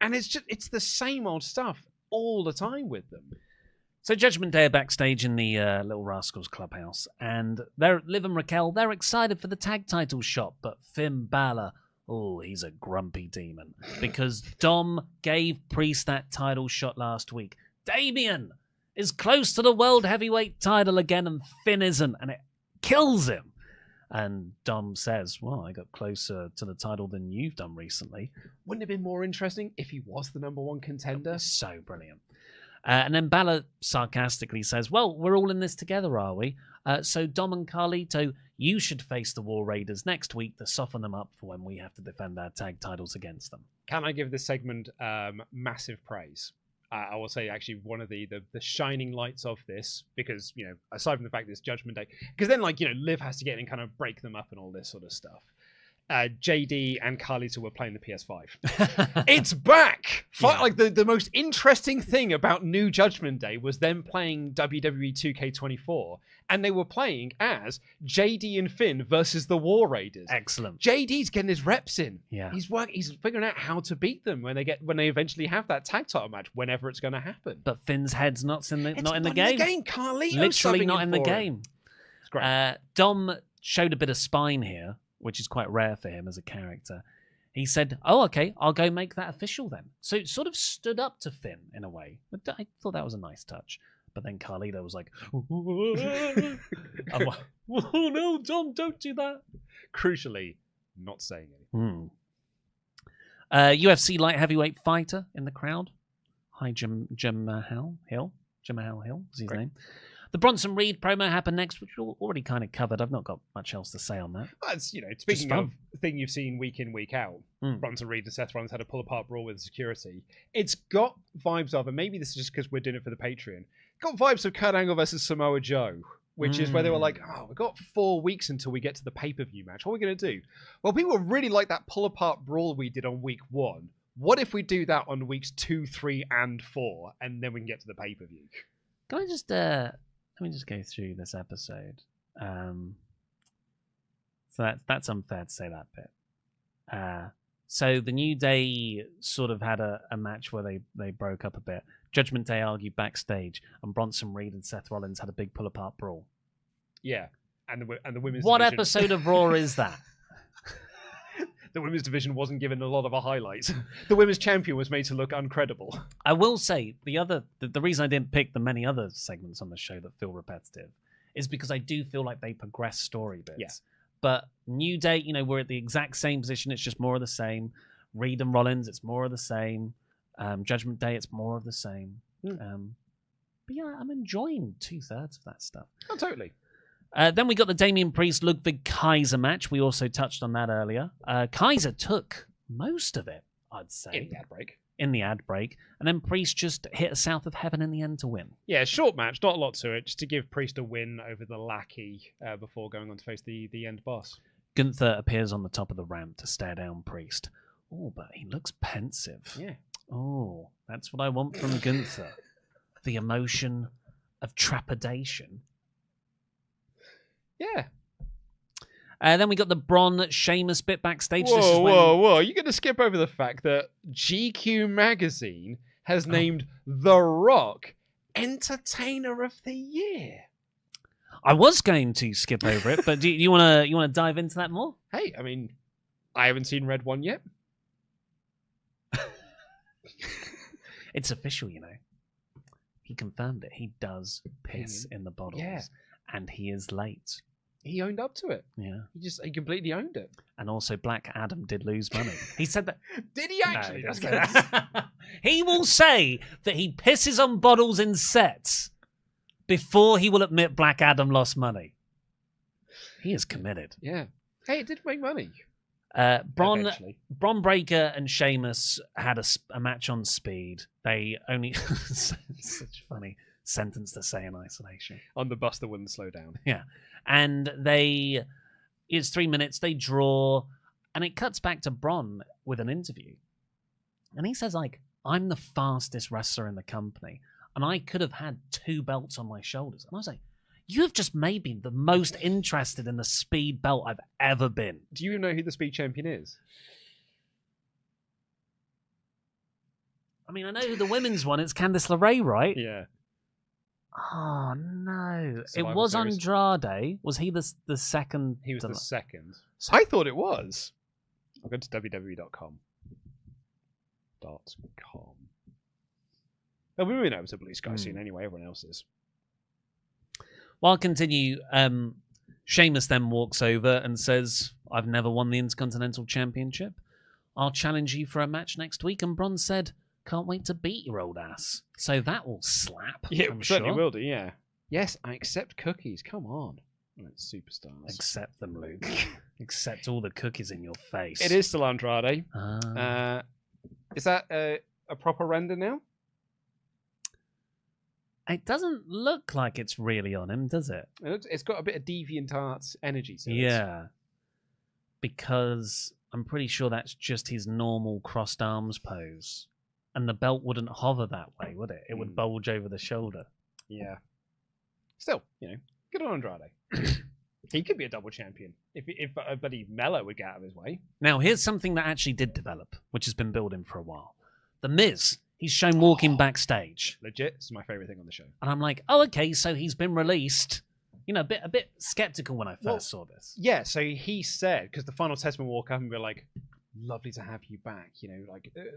[SPEAKER 2] And it's the same old stuff all the time with them.
[SPEAKER 1] So Judgment Day are backstage in the Little Rascals clubhouse, and Liv and Raquel, they're excited for the tag title shot, but Finn Balor, he's a grumpy demon, because Dom gave Priest that title shot last week. Damien is close to the World Heavyweight title again, and Finn isn't, and it kills him. And Dom says, well, I got closer to the title than you've done recently.
[SPEAKER 2] Wouldn't it have been more interesting if he was the number one contender?
[SPEAKER 1] So brilliant. And then Balor sarcastically says, well, we're all in this together, are we? So Dom and Carlito, you should face the War Raiders next week to soften them up for when we have to defend our tag titles against them.
[SPEAKER 2] Can I give this segment massive praise? I will say actually one of the shining lights of this, because, aside from the fact that it's Judgment Day, because then Liv has to get in and kind of break them up and all this sort of stuff. JD and Carlito were playing the PS5. It's back! Like the most interesting thing about New Judgment Day was them playing WWE 2K24, and they were playing as JD and Finn versus the War Raiders.
[SPEAKER 1] Excellent.
[SPEAKER 2] JD's getting his reps in.
[SPEAKER 1] Yeah.
[SPEAKER 2] He's figuring out how to beat them when they eventually have that tag title match, whenever it's going to happen.
[SPEAKER 1] But Finn's head's not in the game.
[SPEAKER 2] Not in the game. Carlito's
[SPEAKER 1] literally not in the game.
[SPEAKER 2] It's great.
[SPEAKER 1] Dom showed a bit of spine here, which is quite rare for him as a character. He said, okay, I'll go make that official then. So it sort of stood up to Finn in a way. I thought that was a nice touch. But then Carlito was like, I'm like, oh no, Dom, don't do that.
[SPEAKER 2] Crucially, not saying anything.
[SPEAKER 1] UFC light heavyweight fighter in the crowd. Hi, Jamahal Hill. Jamahal Hill is his name. The Bronson Reed promo happened next, which we already kind of covered. I've not got much else to say on that.
[SPEAKER 2] Well, it's, speaking of thing you've seen week in, week out, Bronson Reed and Seth Rollins had a pull-apart brawl with security. It's got vibes of, and maybe this is just because we're doing it for the Patreon, got vibes of Kurt Angle versus Samoa Joe, which is where they were like, we've got 4 weeks until we get to the pay-per-view match. What are we going to do? Well, people really like that pull-apart brawl we did on week 1. What if we do that on weeks 2, 3, and 4, and then we can get to the pay-per-view?
[SPEAKER 1] Can I just... Let me just go through this episode. So that's unfair to say that bit. So the New Day sort of had a match where they broke up a bit. Judgment Day argued backstage, and Bronson Reed and Seth Rollins had a big pull-apart brawl.
[SPEAKER 2] Yeah, and the women's
[SPEAKER 1] What
[SPEAKER 2] division...
[SPEAKER 1] episode of Raw is that?
[SPEAKER 2] The women's division wasn't given a lot of a highlight. The women's champion was made to look uncredible.
[SPEAKER 1] I will say, the reason I didn't pick the many other segments on the show that feel repetitive is because I do feel like they progress story bits.
[SPEAKER 2] Yeah.
[SPEAKER 1] But New Day, we're at the exact same position. It's just more of the same. Reed and Rollins, it's more of the same. Judgment Day, it's more of the same. But yeah, I'm enjoying 2/3 of that stuff.
[SPEAKER 2] Oh, totally.
[SPEAKER 1] Then we got the Damian Priest Ludwig Kaiser match. We also touched on that earlier. Kaiser took most of it, I'd say. In the ad break. And then Priest just hit a South of Heaven in the end to win.
[SPEAKER 2] Yeah, short match, not a lot to it, just to give Priest a win over the lackey before going on to face the end boss.
[SPEAKER 1] Gunther appears on the top of the ramp to stare down Priest. Oh, but he looks pensive.
[SPEAKER 2] Yeah.
[SPEAKER 1] Oh, that's what I want from Gunther. The emotion of trepidation.
[SPEAKER 2] Yeah.
[SPEAKER 1] Then we got the Braun Sheamus bit backstage.
[SPEAKER 2] Whoa. You're going to skip over the fact that GQ magazine has named The Rock Entertainer of the Year.
[SPEAKER 1] I was going to skip over it, but do you want to dive into that more?
[SPEAKER 2] Hey, I mean, I haven't seen Red One yet.
[SPEAKER 1] It's official, you know. He confirmed it. He does piss in the bottles.
[SPEAKER 2] Yeah.
[SPEAKER 1] And he is late.
[SPEAKER 2] He owned up to it.
[SPEAKER 1] Yeah.
[SPEAKER 2] He completely owned it.
[SPEAKER 1] And also Black Adam did lose money. He said that.
[SPEAKER 2] Did he actually?
[SPEAKER 1] No, he will say that he pisses on bottles in sets before he will admit Black Adam lost money. He is committed.
[SPEAKER 2] Yeah. Hey, it did make money.
[SPEAKER 1] Bron Breakker and Sheamus had a match on speed. They only such a funny sentence to say in isolation.
[SPEAKER 2] On the bus that wouldn't slow down.
[SPEAKER 1] Yeah. And it's 3 minutes, they draw, and it cuts back to Bron with an interview. And he says, like, I'm the fastest wrestler in the company, and I could have had 2 belts on my shoulders. And I was like, you've just made me the most interested in the speed belt I've ever been.
[SPEAKER 2] Do you know who the speed champion is?
[SPEAKER 1] I mean, I know who the women's one. It's Candice LeRae, right?
[SPEAKER 2] Yeah.
[SPEAKER 1] Oh, no.
[SPEAKER 2] Survival
[SPEAKER 1] it was
[SPEAKER 2] Series.
[SPEAKER 1] Andrade. Was he the second?
[SPEAKER 2] He was the second. I thought it was. I'll go to www.com. Well, we know it's a blue sky scene anyway. Everyone else is.
[SPEAKER 1] Well, I'll continue. Sheamus then walks over and says, I've never won the Intercontinental Championship. I'll challenge you for a match next week. And Bron said, can't wait to beat your old ass. So that will slap.
[SPEAKER 2] Yeah,
[SPEAKER 1] I'm
[SPEAKER 2] certainly
[SPEAKER 1] sure.
[SPEAKER 2] will do, yeah. Yes, I accept cookies. Come on. It's superstars.
[SPEAKER 1] Accept them, Luke. Accept all the cookies in your face.
[SPEAKER 2] It is still Andrade.
[SPEAKER 1] Ah.
[SPEAKER 2] Is that a proper render now?
[SPEAKER 1] It doesn't look like it's really on him, does it?
[SPEAKER 2] It's got a bit of DeviantArt energy to it.
[SPEAKER 1] Yeah. Because I'm pretty sure that's just his normal crossed arms pose. And the belt wouldn't hover that way, would it? It would bulge over the shoulder.
[SPEAKER 2] Yeah. Still, good on Andrade. He could be a double champion if Buddy Mello would get out of his way.
[SPEAKER 1] Now, here's something that actually did develop, which has been building for a while. The Miz, he's shown walking backstage.
[SPEAKER 2] Legit, this is my favorite thing on the show.
[SPEAKER 1] And I'm like, oh, okay, so he's been released. A bit skeptical when I first saw this.
[SPEAKER 2] Yeah, so he said, because the final testament walk up and be like, lovely to have you back,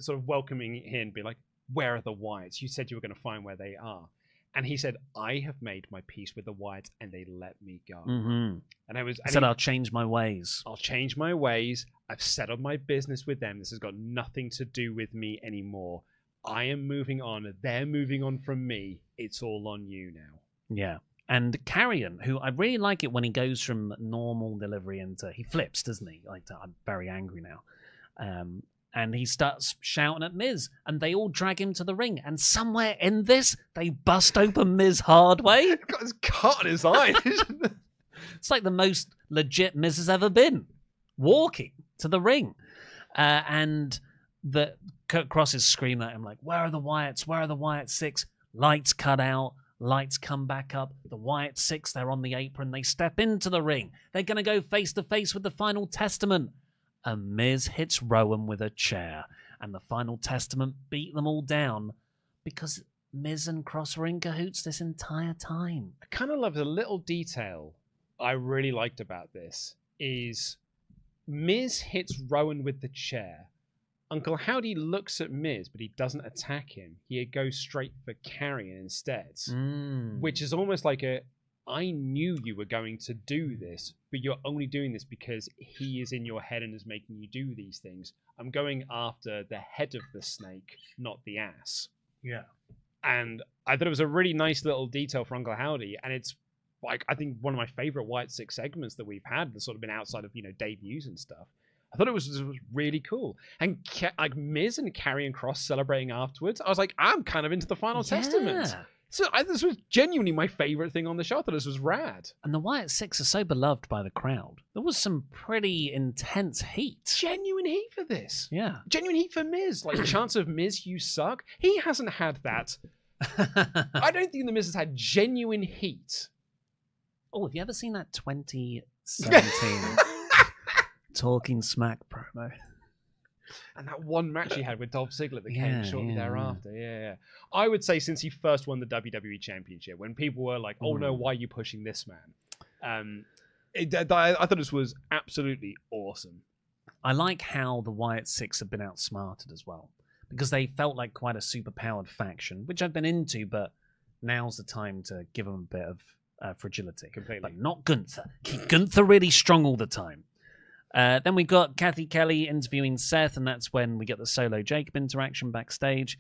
[SPEAKER 2] sort of welcoming him, be like, where are the Wyatts? You said you were going to find where they are. And he said, I have made my peace with the Wyatts and they let me go.
[SPEAKER 1] Mm-hmm.
[SPEAKER 2] And I
[SPEAKER 1] said, I'll change my ways.
[SPEAKER 2] I'll change my ways. I've settled my business with them. This has got nothing to do with me anymore. I am moving on. They're moving on from me. It's all on you now.
[SPEAKER 1] Yeah. And Carrion, who I really like it when he goes from normal delivery into... He flips, doesn't he? Like, I'm very angry now. And he starts shouting at Miz, and they all drag him to the ring. And somewhere in this, they bust open Miz hard way.
[SPEAKER 2] He's got his cut on his eye.
[SPEAKER 1] It's like the most legit Miz has ever been. Walking to the ring. And Kurt Cross is screaming at him like, where are the Wyatts? Where are the Wyatt 6? Lights cut out. Lights come back up. The Wyatt 6, they're on the apron. They step into the ring. They're going to go face to face with the Final Testament. And Miz hits Rowan with a chair. And the Final Testament beat them all down because Miz and Cross were in cahoots this entire time.
[SPEAKER 2] I kind of love the little detail I really liked about this is Miz hits Rowan with the chair. Uncle Howdy looks at Miz, but he doesn't attack him. He goes straight for Carrion instead, which is almost like I knew you were going to do this, but you're only doing this because he is in your head and is making you do these things. I'm going after the head of the snake, not the ass.
[SPEAKER 1] Yeah.
[SPEAKER 2] And I thought it was a really nice little detail for Uncle Howdy, and it's like I think one of my favorite Wyatt 6 segments that we've had that's sort of been outside of debuts and stuff. I thought it was really cool. And like Miz and Karrion Kross celebrating afterwards, I was like, I'm kind of into the Final Testament. So this was genuinely my favorite thing on the show. I thought this was rad.
[SPEAKER 1] And the Wyatt 6 are so beloved by the crowd. There was some pretty intense heat.
[SPEAKER 2] Genuine heat for this.
[SPEAKER 1] Yeah.
[SPEAKER 2] Genuine heat for Miz. Like, chance of Miz, you suck. He hasn't had that I don't think The Miz has had genuine heat.
[SPEAKER 1] Oh, have you ever seen that 2017 Talking Smack promo?
[SPEAKER 2] And that one match he had with Dolph Ziggler that came shortly thereafter. Yeah. I would say since he first won the WWE Championship, when people were like, oh no, why are you pushing this man? I thought this was absolutely awesome.
[SPEAKER 1] I like how the Wyatt Six have been outsmarted as well, because they felt like quite a super-powered faction, which I've been into, but now's the time to give them a bit of fragility.
[SPEAKER 2] Completely.
[SPEAKER 1] But not Gunther. Keep Gunther really strong all the time. Then we got Kathy Kelly interviewing Seth, and that's when we get the Solo Jacob interaction backstage.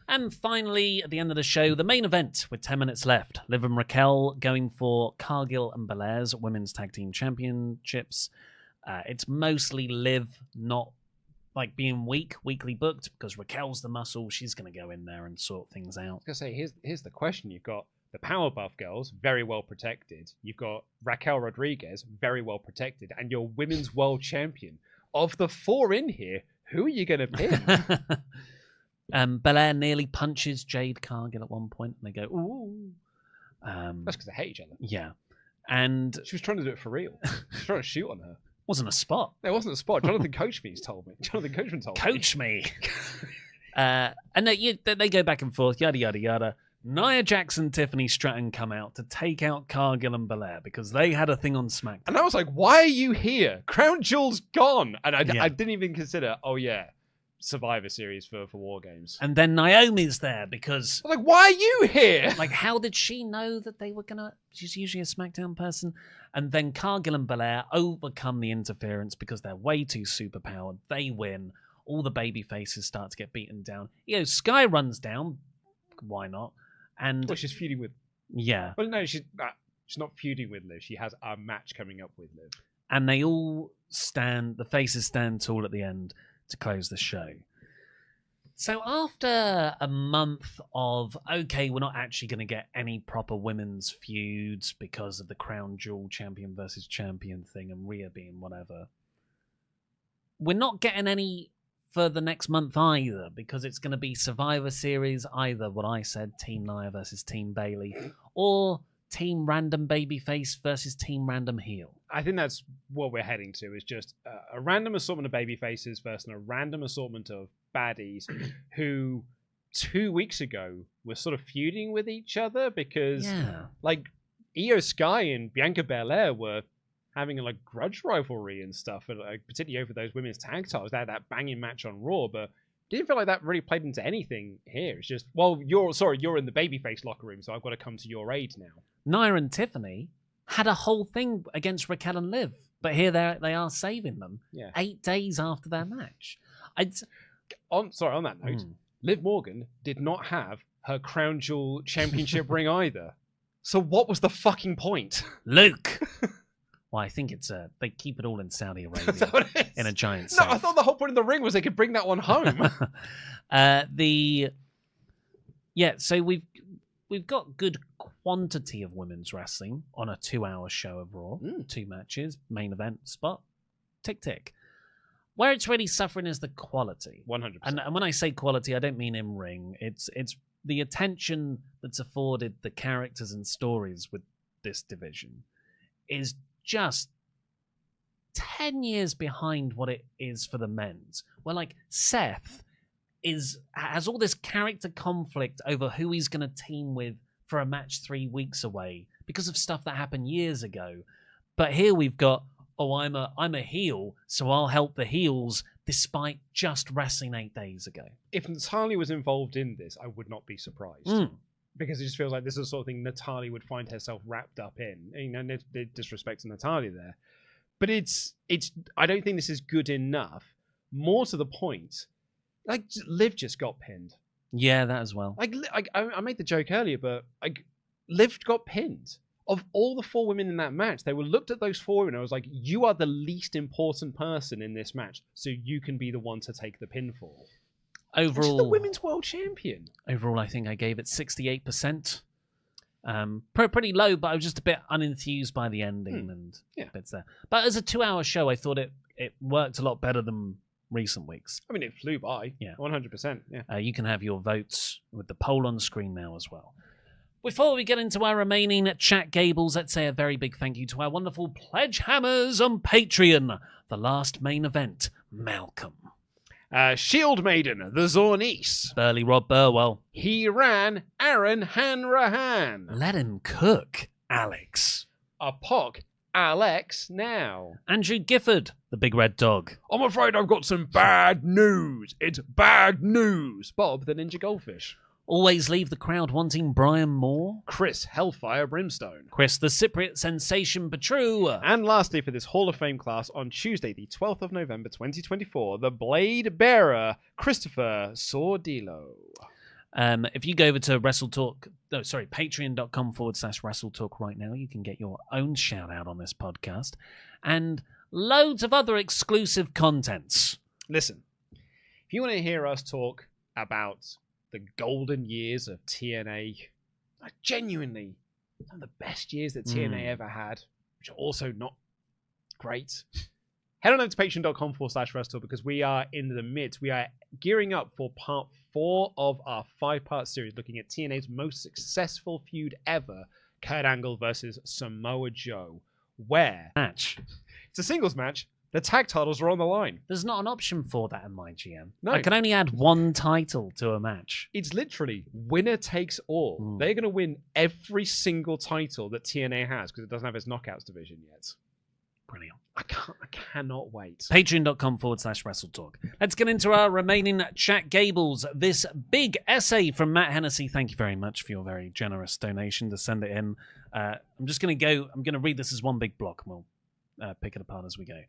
[SPEAKER 1] And finally, at the end of the show, the main event with 10 minutes left. Liv and Raquel going for Cargill and Belair's Women's Tag Team Championships. It's mostly Liv not like being weakly booked, because Raquel's the muscle. She's going to go in there and sort things out.
[SPEAKER 2] I was going to say, here's the question. You've got the Powerbuff girls, very well protected. You've got Raquel Rodriguez, very well protected. And your women's world champion. Of the four in here, who are you going to pin?
[SPEAKER 1] Belair nearly punches Jade Cargill at one point, and they go, ooh.
[SPEAKER 2] That's because they hate each other.
[SPEAKER 1] Yeah. And
[SPEAKER 2] she was trying to do it for real. She was trying to shoot on her.
[SPEAKER 1] Wasn't a spot.
[SPEAKER 2] No, it wasn't a spot. Jonathan Coachman's told me. Jonathan Coachman told me.
[SPEAKER 1] Coach me. And they go back and forth, yada, yada, yada. Nia Jax and Tiffany Stratton come out to take out Cargill and Belair because they had a thing on SmackDown.
[SPEAKER 2] And I was like, why are you here? Crown Jewel's gone. And I didn't even consider, Survivor Series for War Games.
[SPEAKER 1] And then Naomi's there because...
[SPEAKER 2] Like, why are you here?
[SPEAKER 1] Like, how did she know that they were going to... She's usually a SmackDown person. And then Cargill and Belair overcome the interference because they're way too superpowered. They win. All the baby faces start to get beaten down. Sky runs down. Why not? And
[SPEAKER 2] well, she's feuding with...
[SPEAKER 1] Yeah.
[SPEAKER 2] Well, no, she's not feuding with Liv. She has a match coming up with Liv.
[SPEAKER 1] And they all stand... The faces stand tall at the end to close the show. So after a month of, okay, we're not actually going to get any proper women's feuds because of the Crown Jewel champion versus champion thing and Rhea being whatever, we're not getting any for the next month either, because it's going to be Survivor Series, either what I said, Team Nia versus Team Bayley, or Team Random Babyface versus Team Random Heel.
[SPEAKER 2] I think that's what we're heading to, is just a random assortment of babyfaces versus a random assortment of baddies who 2 weeks ago were sort of feuding with each other because like Io Sky and Bianca Belair were having a like rivalry and stuff, and particularly over those women's tag titles. They had that banging match on Raw, but didn't feel like that really played into anything here. It's just, well, you're in the babyface locker room, so I've got to come to your aid now.
[SPEAKER 1] Nia and Tiffany had a whole thing against Raquel and Liv, but here they are saving them 8 days after their match.
[SPEAKER 2] On that note, Liv Morgan did not have her Crown Jewel championship ring either. So what was the fucking point?
[SPEAKER 1] Luke! Well, I think it's they keep it all in Saudi Arabia in a giant safe.
[SPEAKER 2] No, I thought the whole point of the ring was they could bring that one home.
[SPEAKER 1] So we've got good quantity of women's wrestling on a 2-hour show of Raw. 2 matches, main event spot, tick tick. Where it's really suffering is the quality.
[SPEAKER 2] 100%.
[SPEAKER 1] And when I say quality, I don't mean in ring. It's the attention that's afforded the characters and stories with this division is just 10 years behind what it is for the men's. Where like Seth has all this character conflict over who he's going to team with for a match 3 weeks away because of stuff that happened years ago. But here we've got, I'm a heel, so I'll help the heels despite just wrestling 8 days ago.
[SPEAKER 2] If Natalya was involved in this, I would not be surprised. Because it just feels like this is the sort of thing Natalya would find herself wrapped up in. You know, no disrespect to Natalya there. But it's. I don't think this is good enough. More to the point, like, Liv just got pinned.
[SPEAKER 1] Yeah, that as well.
[SPEAKER 2] Like, I made the joke earlier, but like, Liv got pinned. Of all the 4 women in that match, they were looked at those 4 women. I was like, you are the least important person in this match, so you can be the one to take the pinfall.
[SPEAKER 1] Overall,
[SPEAKER 2] she's the women's world champion.
[SPEAKER 1] Overall, I think I gave it 68%. Pretty low, but I was just a bit unenthused by the ending and bits there. But as a 2-hour show, I thought it worked a lot better than recent weeks.
[SPEAKER 2] I mean, it flew by.
[SPEAKER 1] Yeah.
[SPEAKER 2] 100%. Yeah.
[SPEAKER 1] You can have your votes with the poll on screen now as well. Before we get into our remaining chat gables, let's say a very big thank you to our wonderful Pledgehammers on Patreon. The last main event, Malcolm.
[SPEAKER 2] Shield Maiden, the Zornice.
[SPEAKER 1] Burly Rob Burwell.
[SPEAKER 2] He ran Aaron Hanrahan.
[SPEAKER 1] Let him cook, Alex.
[SPEAKER 2] Apok, Alex now.
[SPEAKER 1] Andrew Gifford, the big red dog.
[SPEAKER 2] I'm afraid I've got some bad news. It's bad news. Bob, the Ninja Goldfish.
[SPEAKER 1] Always leave the crowd wanting Brian Moore.
[SPEAKER 2] Chris, Hellfire Brimstone.
[SPEAKER 1] Chris, the Cypriot Sensation Petru.
[SPEAKER 2] And lastly, for this Hall of Fame class, on Tuesday, the 12th of November, 2024, the Blade Bearer, Christopher Sordillo.
[SPEAKER 1] If you go over to patreon.com/WrestleTalk right now, you can get your own shout out on this podcast and loads of other exclusive contents.
[SPEAKER 2] Listen, if you want to hear us talk about the golden years of TNA, genuinely some of the best years that TNA ever had, which are also not great, head on over to patreon.com/WrestleTalk, because we are in the midst. We are gearing up for part 4 of our 5-part series looking at TNA's most successful feud ever, Kurt Angle versus Samoa Joe, where
[SPEAKER 1] Match.
[SPEAKER 2] it's a singles match. The tag titles are on the line.
[SPEAKER 1] There's not an option for that in my GM.
[SPEAKER 2] No.
[SPEAKER 1] I can only add one title to a match.
[SPEAKER 2] It's literally winner takes all. They're going to win every single title that TNA has because it doesn't have its knockouts division yet.
[SPEAKER 1] Brilliant.
[SPEAKER 2] I cannot wait.
[SPEAKER 1] Patreon.com/WrestleTalk. Let's get into our remaining chat gables. This big essay from Matt Hennessy. Thank you very much for your very generous donation to send it in. I'm going to read this as one big block and we'll pick it apart as we go.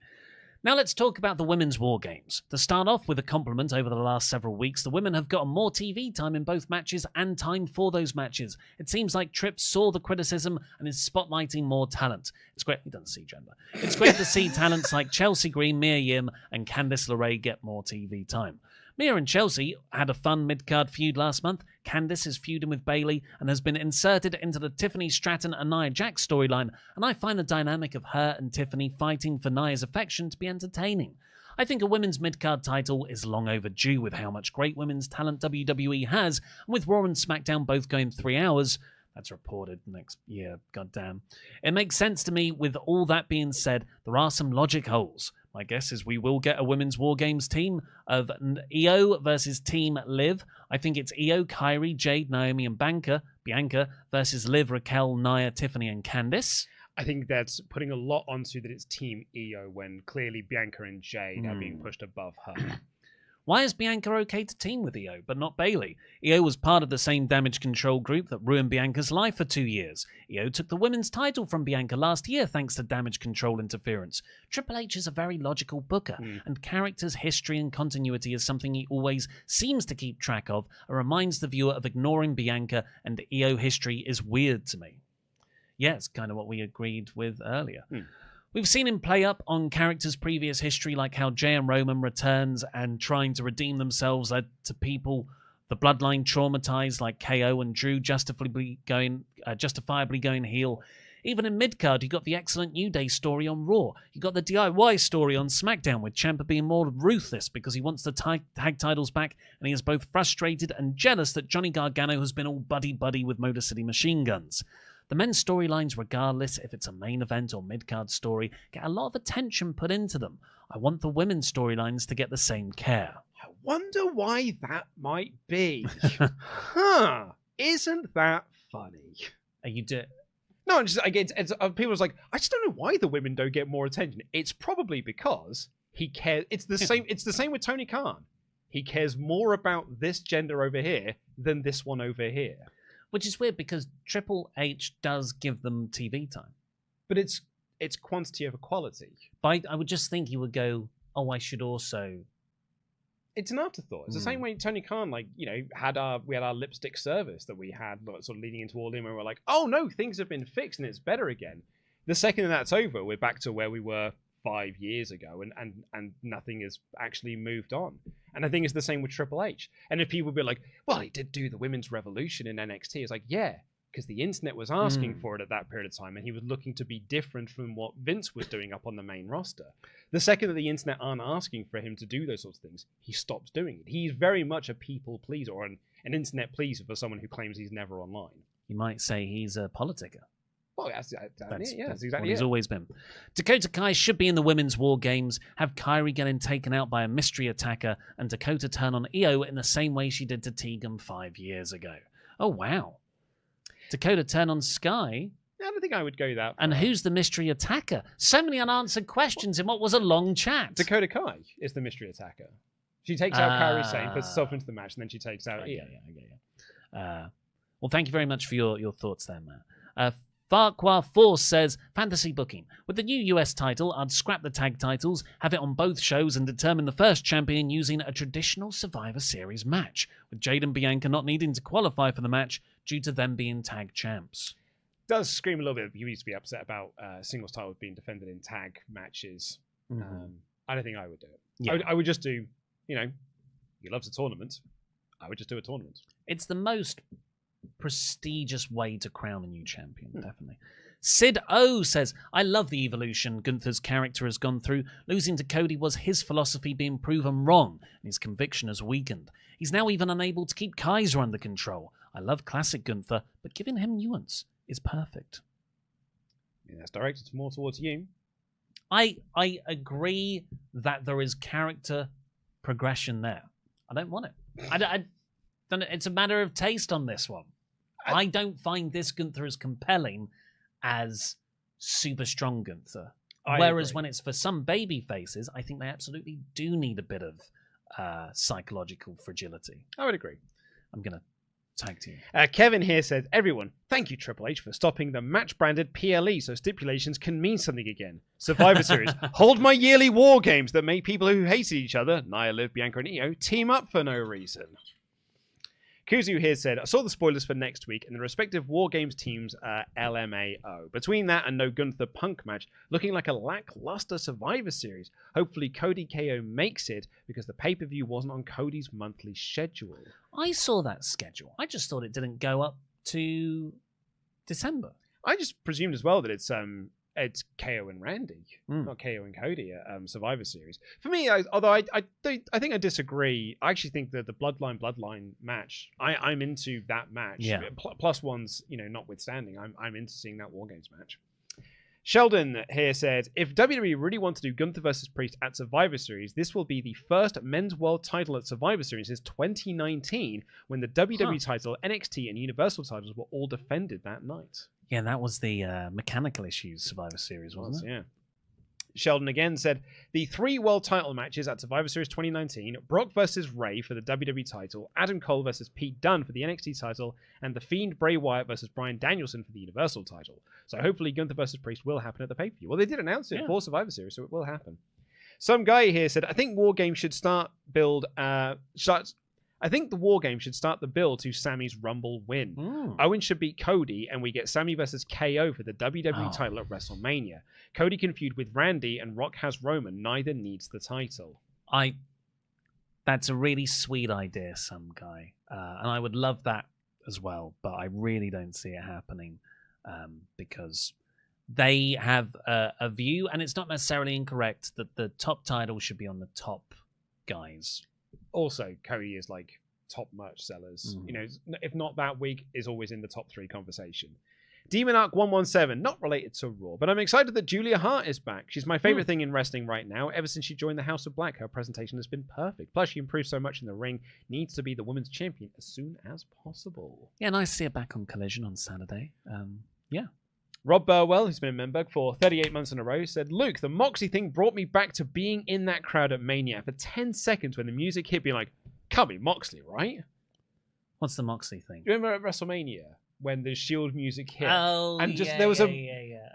[SPEAKER 1] Now let's talk about the women's war games. To start off with a compliment, over the last several weeks, the women have gotten more TV time in both matches and time for those matches. It seems like Tripp saw the criticism and is spotlighting more talent. It's great. He doesn't see gender. It's great to see talents like Chelsea Green, Mia Yim, and Candice LeRae get more TV time. Mia and Chelsea had a fun mid-card feud last month. Candice is feuding with Bayley and has been inserted into the Tiffany Stratton and Nia Jax storyline, and I find the dynamic of her and Tiffany fighting for Nia's affection to be entertaining. I think a women's mid-card title is long overdue with how much great women's talent WWE has, and with Raw and SmackDown both going 3 hours, that's reported next year, goddamn. It makes sense to me. With all that being said, there are some logic holes. My guess is we will get a women's War Games team of Io versus Team Liv. I think it's Io, Kairi, Jade, Naomi, and Bianca versus Liv, Raquel, Nia, Tiffany, and Candice.
[SPEAKER 2] I think that's putting a lot onto that it's Team Io when clearly Bianca and Jade are being pushed above her.
[SPEAKER 1] Why is Bianca okay to team with Io, but not Bayley? Io was part of the same Damage Control group that ruined Bianca's life for 2 years. Io took the women's title from Bianca last year thanks to Damage Control interference. Triple H is a very logical booker, and characters' history and continuity is something he always seems to keep track of and reminds the viewer of ignoring Bianca and Io history is weird to me. Yeah, it's kind of what we agreed with earlier. We've seen him play up on characters' previous history, like how Jay and Roman returns and trying to redeem themselves to people the bloodline traumatized, like KO and Drew justifiably going heel. Even in mid-card, you got the excellent New Day story on Raw. You got the DIY story on SmackDown, with Ciampa being more ruthless because he wants the tag titles back, and he is both frustrated and jealous that Johnny Gargano has been all buddy-buddy with Motor City Machine Guns. The men's storylines, regardless if it's a main event or mid-card story, get a lot of attention put into them. I want the women's storylines to get the same care.
[SPEAKER 2] I wonder why that might be. Isn't that funny?
[SPEAKER 1] You do.
[SPEAKER 2] No, people are like, I just don't know why the women don't get more attention. It's probably because he cares. It's the same. It's the same with Tony Khan. He cares more about this gender over here than this one over here.
[SPEAKER 1] Which is weird because Triple H does give them TV time.
[SPEAKER 2] But it's quantity over quality.
[SPEAKER 1] But I would just think he would go, I should also...
[SPEAKER 2] It's an afterthought. It's the same way Tony Khan, we had our lipstick service that we had sort of leading into All In, where we're like, oh no, things have been fixed and it's better again. The second that's over, we're back to where we were 5 years ago, and nothing has actually moved on. And I think it's the same with Triple H. And if people be like, well, he did do the women's revolution in NXT, it's like, yeah, because the internet was asking for it at that period of time, and he was looking to be different from what Vince was doing up on the main roster. The second that the internet aren't asking for him to do those sorts of things, he stops doing it. He's very much a people pleaser, or an internet pleaser for someone who claims he's never online.
[SPEAKER 1] You might say he's a politicker.
[SPEAKER 2] Well, that's exactly
[SPEAKER 1] what he's always been. Dakota Kai should be in the Women's War Games, have Kairi getting taken out by a mystery attacker, and Dakota turn on Io in the same way she did to Tegan 5 years ago. Oh, wow. Dakota turn on Sky?
[SPEAKER 2] I don't think I would go that far.
[SPEAKER 1] And who's the mystery attacker? So many unanswered questions in what was a long chat.
[SPEAKER 2] Dakota Kai is the mystery attacker. She takes out Kairi Sane, puts herself into the match, and then she takes out Io.
[SPEAKER 1] Well, thank you very much for your thoughts there, Matt. Farquhar Force says, fantasy booking. With the new US title, I'd scrap the tag titles, have it on both shows, and determine the first champion using a traditional Survivor Series match, with Jade and Bianca not needing to qualify for the match due to them being tag champs.
[SPEAKER 2] Does scream a little bit. You used to be upset about singles titles being defended in tag matches. I don't think I would do it. Yeah. I would just do, he loves a tournament. I would just do a tournament.
[SPEAKER 1] It's the most prestigious way to crown a new champion, definitely. Sid O says, I love the evolution Gunther's character has gone through. Losing to Cody was his philosophy being proven wrong, and his conviction has weakened. He's now even unable to keep Kaiser under control. I love classic Gunther, but giving him nuance is perfect.
[SPEAKER 2] Yeah, that's directed more towards you.
[SPEAKER 1] I agree that there is character progression there. I don't want it. It's a matter of taste on this one. I don't find this Gunther as compelling as super strong Gunther. Whereas when it's for some baby faces, I think they absolutely do need a bit of psychological fragility.
[SPEAKER 2] I would agree.
[SPEAKER 1] I'm going to tag team.
[SPEAKER 2] Kevin here said, everyone, thank you Triple H for stopping the match-branded PLE so stipulations can mean something again. Survivor Series, hold my yearly war games that make people who hated each other, Nia, Liv, Bianca and Io, team up for no reason. Kuzu here said, I saw the spoilers for next week and the respective War Games teams LMAO. Between that and no Gunther Punk match, looking like a lackluster Survivor Series. Hopefully Cody KO makes it because the pay-per-view wasn't on Cody's monthly schedule.
[SPEAKER 1] I saw that schedule. I just thought it didn't go up to December.
[SPEAKER 2] I just presumed as well that it's KO and Randy, not KO and Cody at Survivor Series. For me, I think I disagree. I actually think that the Bloodline match, I'm into that match.
[SPEAKER 1] Yeah.
[SPEAKER 2] Plus ones, notwithstanding, I'm into seeing that War Games match. Sheldon here said, if WWE really want to do Gunther versus Priest at Survivor Series, this will be the first men's world title at Survivor Series since 2019, when the WWE title, NXT, and Universal titles were all defended that night.
[SPEAKER 1] Yeah, that was the mechanical issues Survivor Series, wasn't it?
[SPEAKER 2] Yeah. Sheldon again said, the 3 world title matches at Survivor Series 2019, Brock versus Ray for the WWE title, Adam Cole versus Pete Dunne for the NXT title, and The Fiend Bray Wyatt versus Bryan Danielson for the Universal title. So hopefully Gunther versus Priest will happen at the pay-per-view. Well, they did announce it for Survivor Series, so it will happen. Some guy here said, I think War Games should I think the War Game should start the build to Sami's Rumble win. Owen should beat Cody, and we get Sami versus KO for the WWE title at WrestleMania. Cody can feud with Randy, and Rock has Roman. Neither needs the title.
[SPEAKER 1] That's a really sweet idea, some guy. And I would love that as well, but I really don't see it happening because they have a view, and it's not necessarily incorrect, that the top title should be on the top guys.
[SPEAKER 2] Also, Cody is like top merch sellers. If not that week, is always in the top 3 conversation. Demon Arc 117, not related to Raw, but I'm excited that Julia Hart is back. She's my favorite thing in wrestling right now. Ever since she joined the House of Black, her presentation has been perfect. Plus, she improved so much in the ring. Needs to be the women's champion as soon as possible.
[SPEAKER 1] Yeah, nice to see her back on Collision on Saturday. Yeah.
[SPEAKER 2] Rob Burwell, who's been a member for 38 months in a row, said, Luke, the Moxie thing brought me back to being in that crowd at Mania for 10 seconds when the music hit, being like, come in, Moxley, right?
[SPEAKER 1] What's the Moxley thing?
[SPEAKER 2] Do you remember at WrestleMania when the Shield music hit?
[SPEAKER 1] Oh,
[SPEAKER 2] and just there was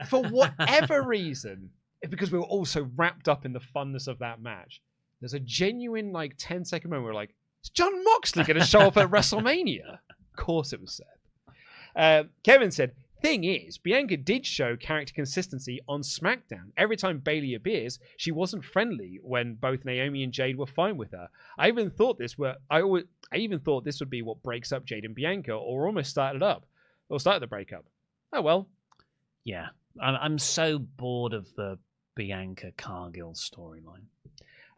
[SPEAKER 2] for whatever reason, because we were all so wrapped up in the funness of that match, there's a genuine 10-second moment where we're like, is John Moxley going to show up at WrestleMania? Of course it was Seth. Kevin said, thing is, Bianca did show character consistency on SmackDown. Every time Bayley appears, she wasn't friendly when both Naomi and Jade were fine with her. I even thought this would be what breaks up Jade and Bianca, or almost started up. Or started the breakup. Oh, well.
[SPEAKER 1] Yeah. I'm so bored of the Bianca Cargill storyline.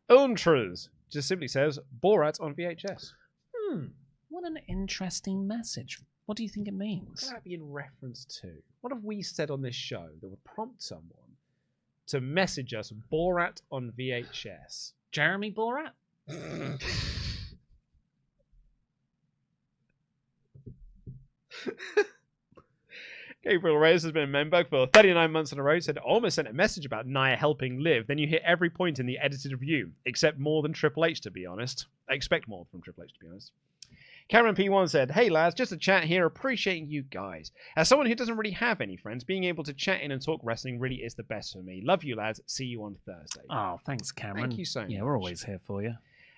[SPEAKER 2] Ultras just simply says Borat on VHS.
[SPEAKER 1] What an interesting message. What do you think it means?
[SPEAKER 2] What could that be in reference to? What have we said on this show that would prompt someone to message us Borat on VHS?
[SPEAKER 1] Jeremy Borat?
[SPEAKER 2] Gabriel Reyes has been a member for 39 months in a row. Said, almost sent a message about Nia helping Liv. Then you hear every point in the edited review, except more than Triple H, to be honest. I expect more from Triple H, to be honest. Cameron P1 said, hey lads, just a chat here, appreciating you guys. As someone who doesn't really have any friends, being able to chat in and talk wrestling really is the best for me. Love you lads, see you on Thursday.
[SPEAKER 1] Oh, thanks Cameron.
[SPEAKER 2] Thank you so much.
[SPEAKER 1] Yeah, we're always here for you.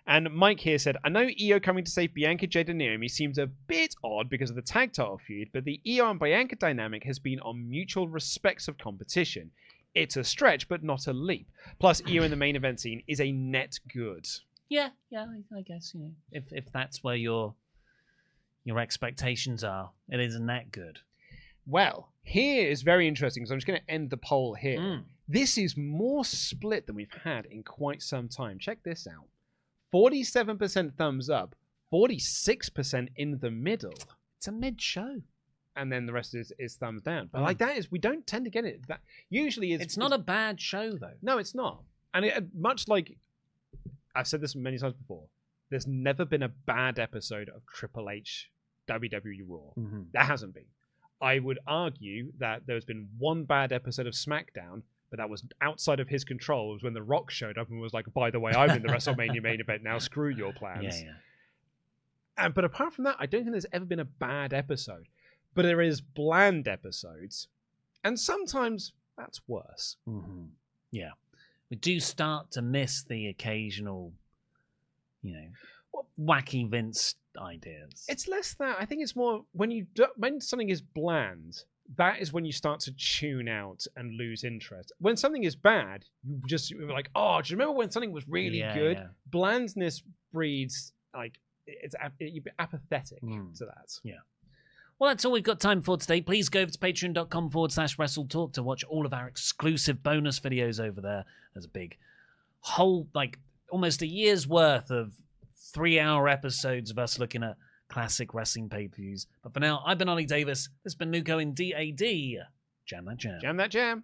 [SPEAKER 2] And Mike here said, I know Io coming to save Bianca, Jade and Naomi seems a bit odd because of the tag title feud, but the Io and Bianca dynamic has been on mutual respects of competition. It's a stretch, but not a leap. Plus, Io in the main event scene is a net good.
[SPEAKER 1] Yeah, I guess, you know, if that's where your expectations are, it isn't that good.
[SPEAKER 2] Well, here is very interesting, because I'm just going to end the poll here. This is more split than we've had in quite some time. Check this out. 47% thumbs up, 46% in the middle.
[SPEAKER 1] It's a mid-show.
[SPEAKER 2] And then the rest is thumbs down. But like that is, we don't tend to get it. That usually
[SPEAKER 1] it's not a bad show, though.
[SPEAKER 2] No, it's not. And much like, I've said this many times before, there's never been a bad episode of Triple H WWE Raw. There hasn't been. I would argue that there's been one bad episode of SmackDown, but that was outside of his control. It was when The Rock showed up and was like, by the way, I'm in the WrestleMania main event now. Screw your plans. Yeah. But apart from that, I don't think there's ever been a bad episode. But there is bland episodes. And sometimes that's worse.
[SPEAKER 1] Yeah. We do start to miss the occasional, you know, wacky Vince ideas.
[SPEAKER 2] It's less that. I think it's more when something is bland, that is when you start to tune out and lose interest. When something is bad, you're like, oh, do you remember when something was really good? Yeah. Blandness breeds, like, you'd be apathetic to that.
[SPEAKER 1] Yeah. Well, that's all we've got time for today. Please go over to patreon.com/WrestleTalk to watch all of our exclusive bonus videos over there. There's a big whole, like, almost a year's worth of 3-hour episodes of us looking at classic wrestling pay-per-views. But for now, I've been Ollie Davis. This has been Nuko in DAD. Jam that jam.
[SPEAKER 2] Jam that jam.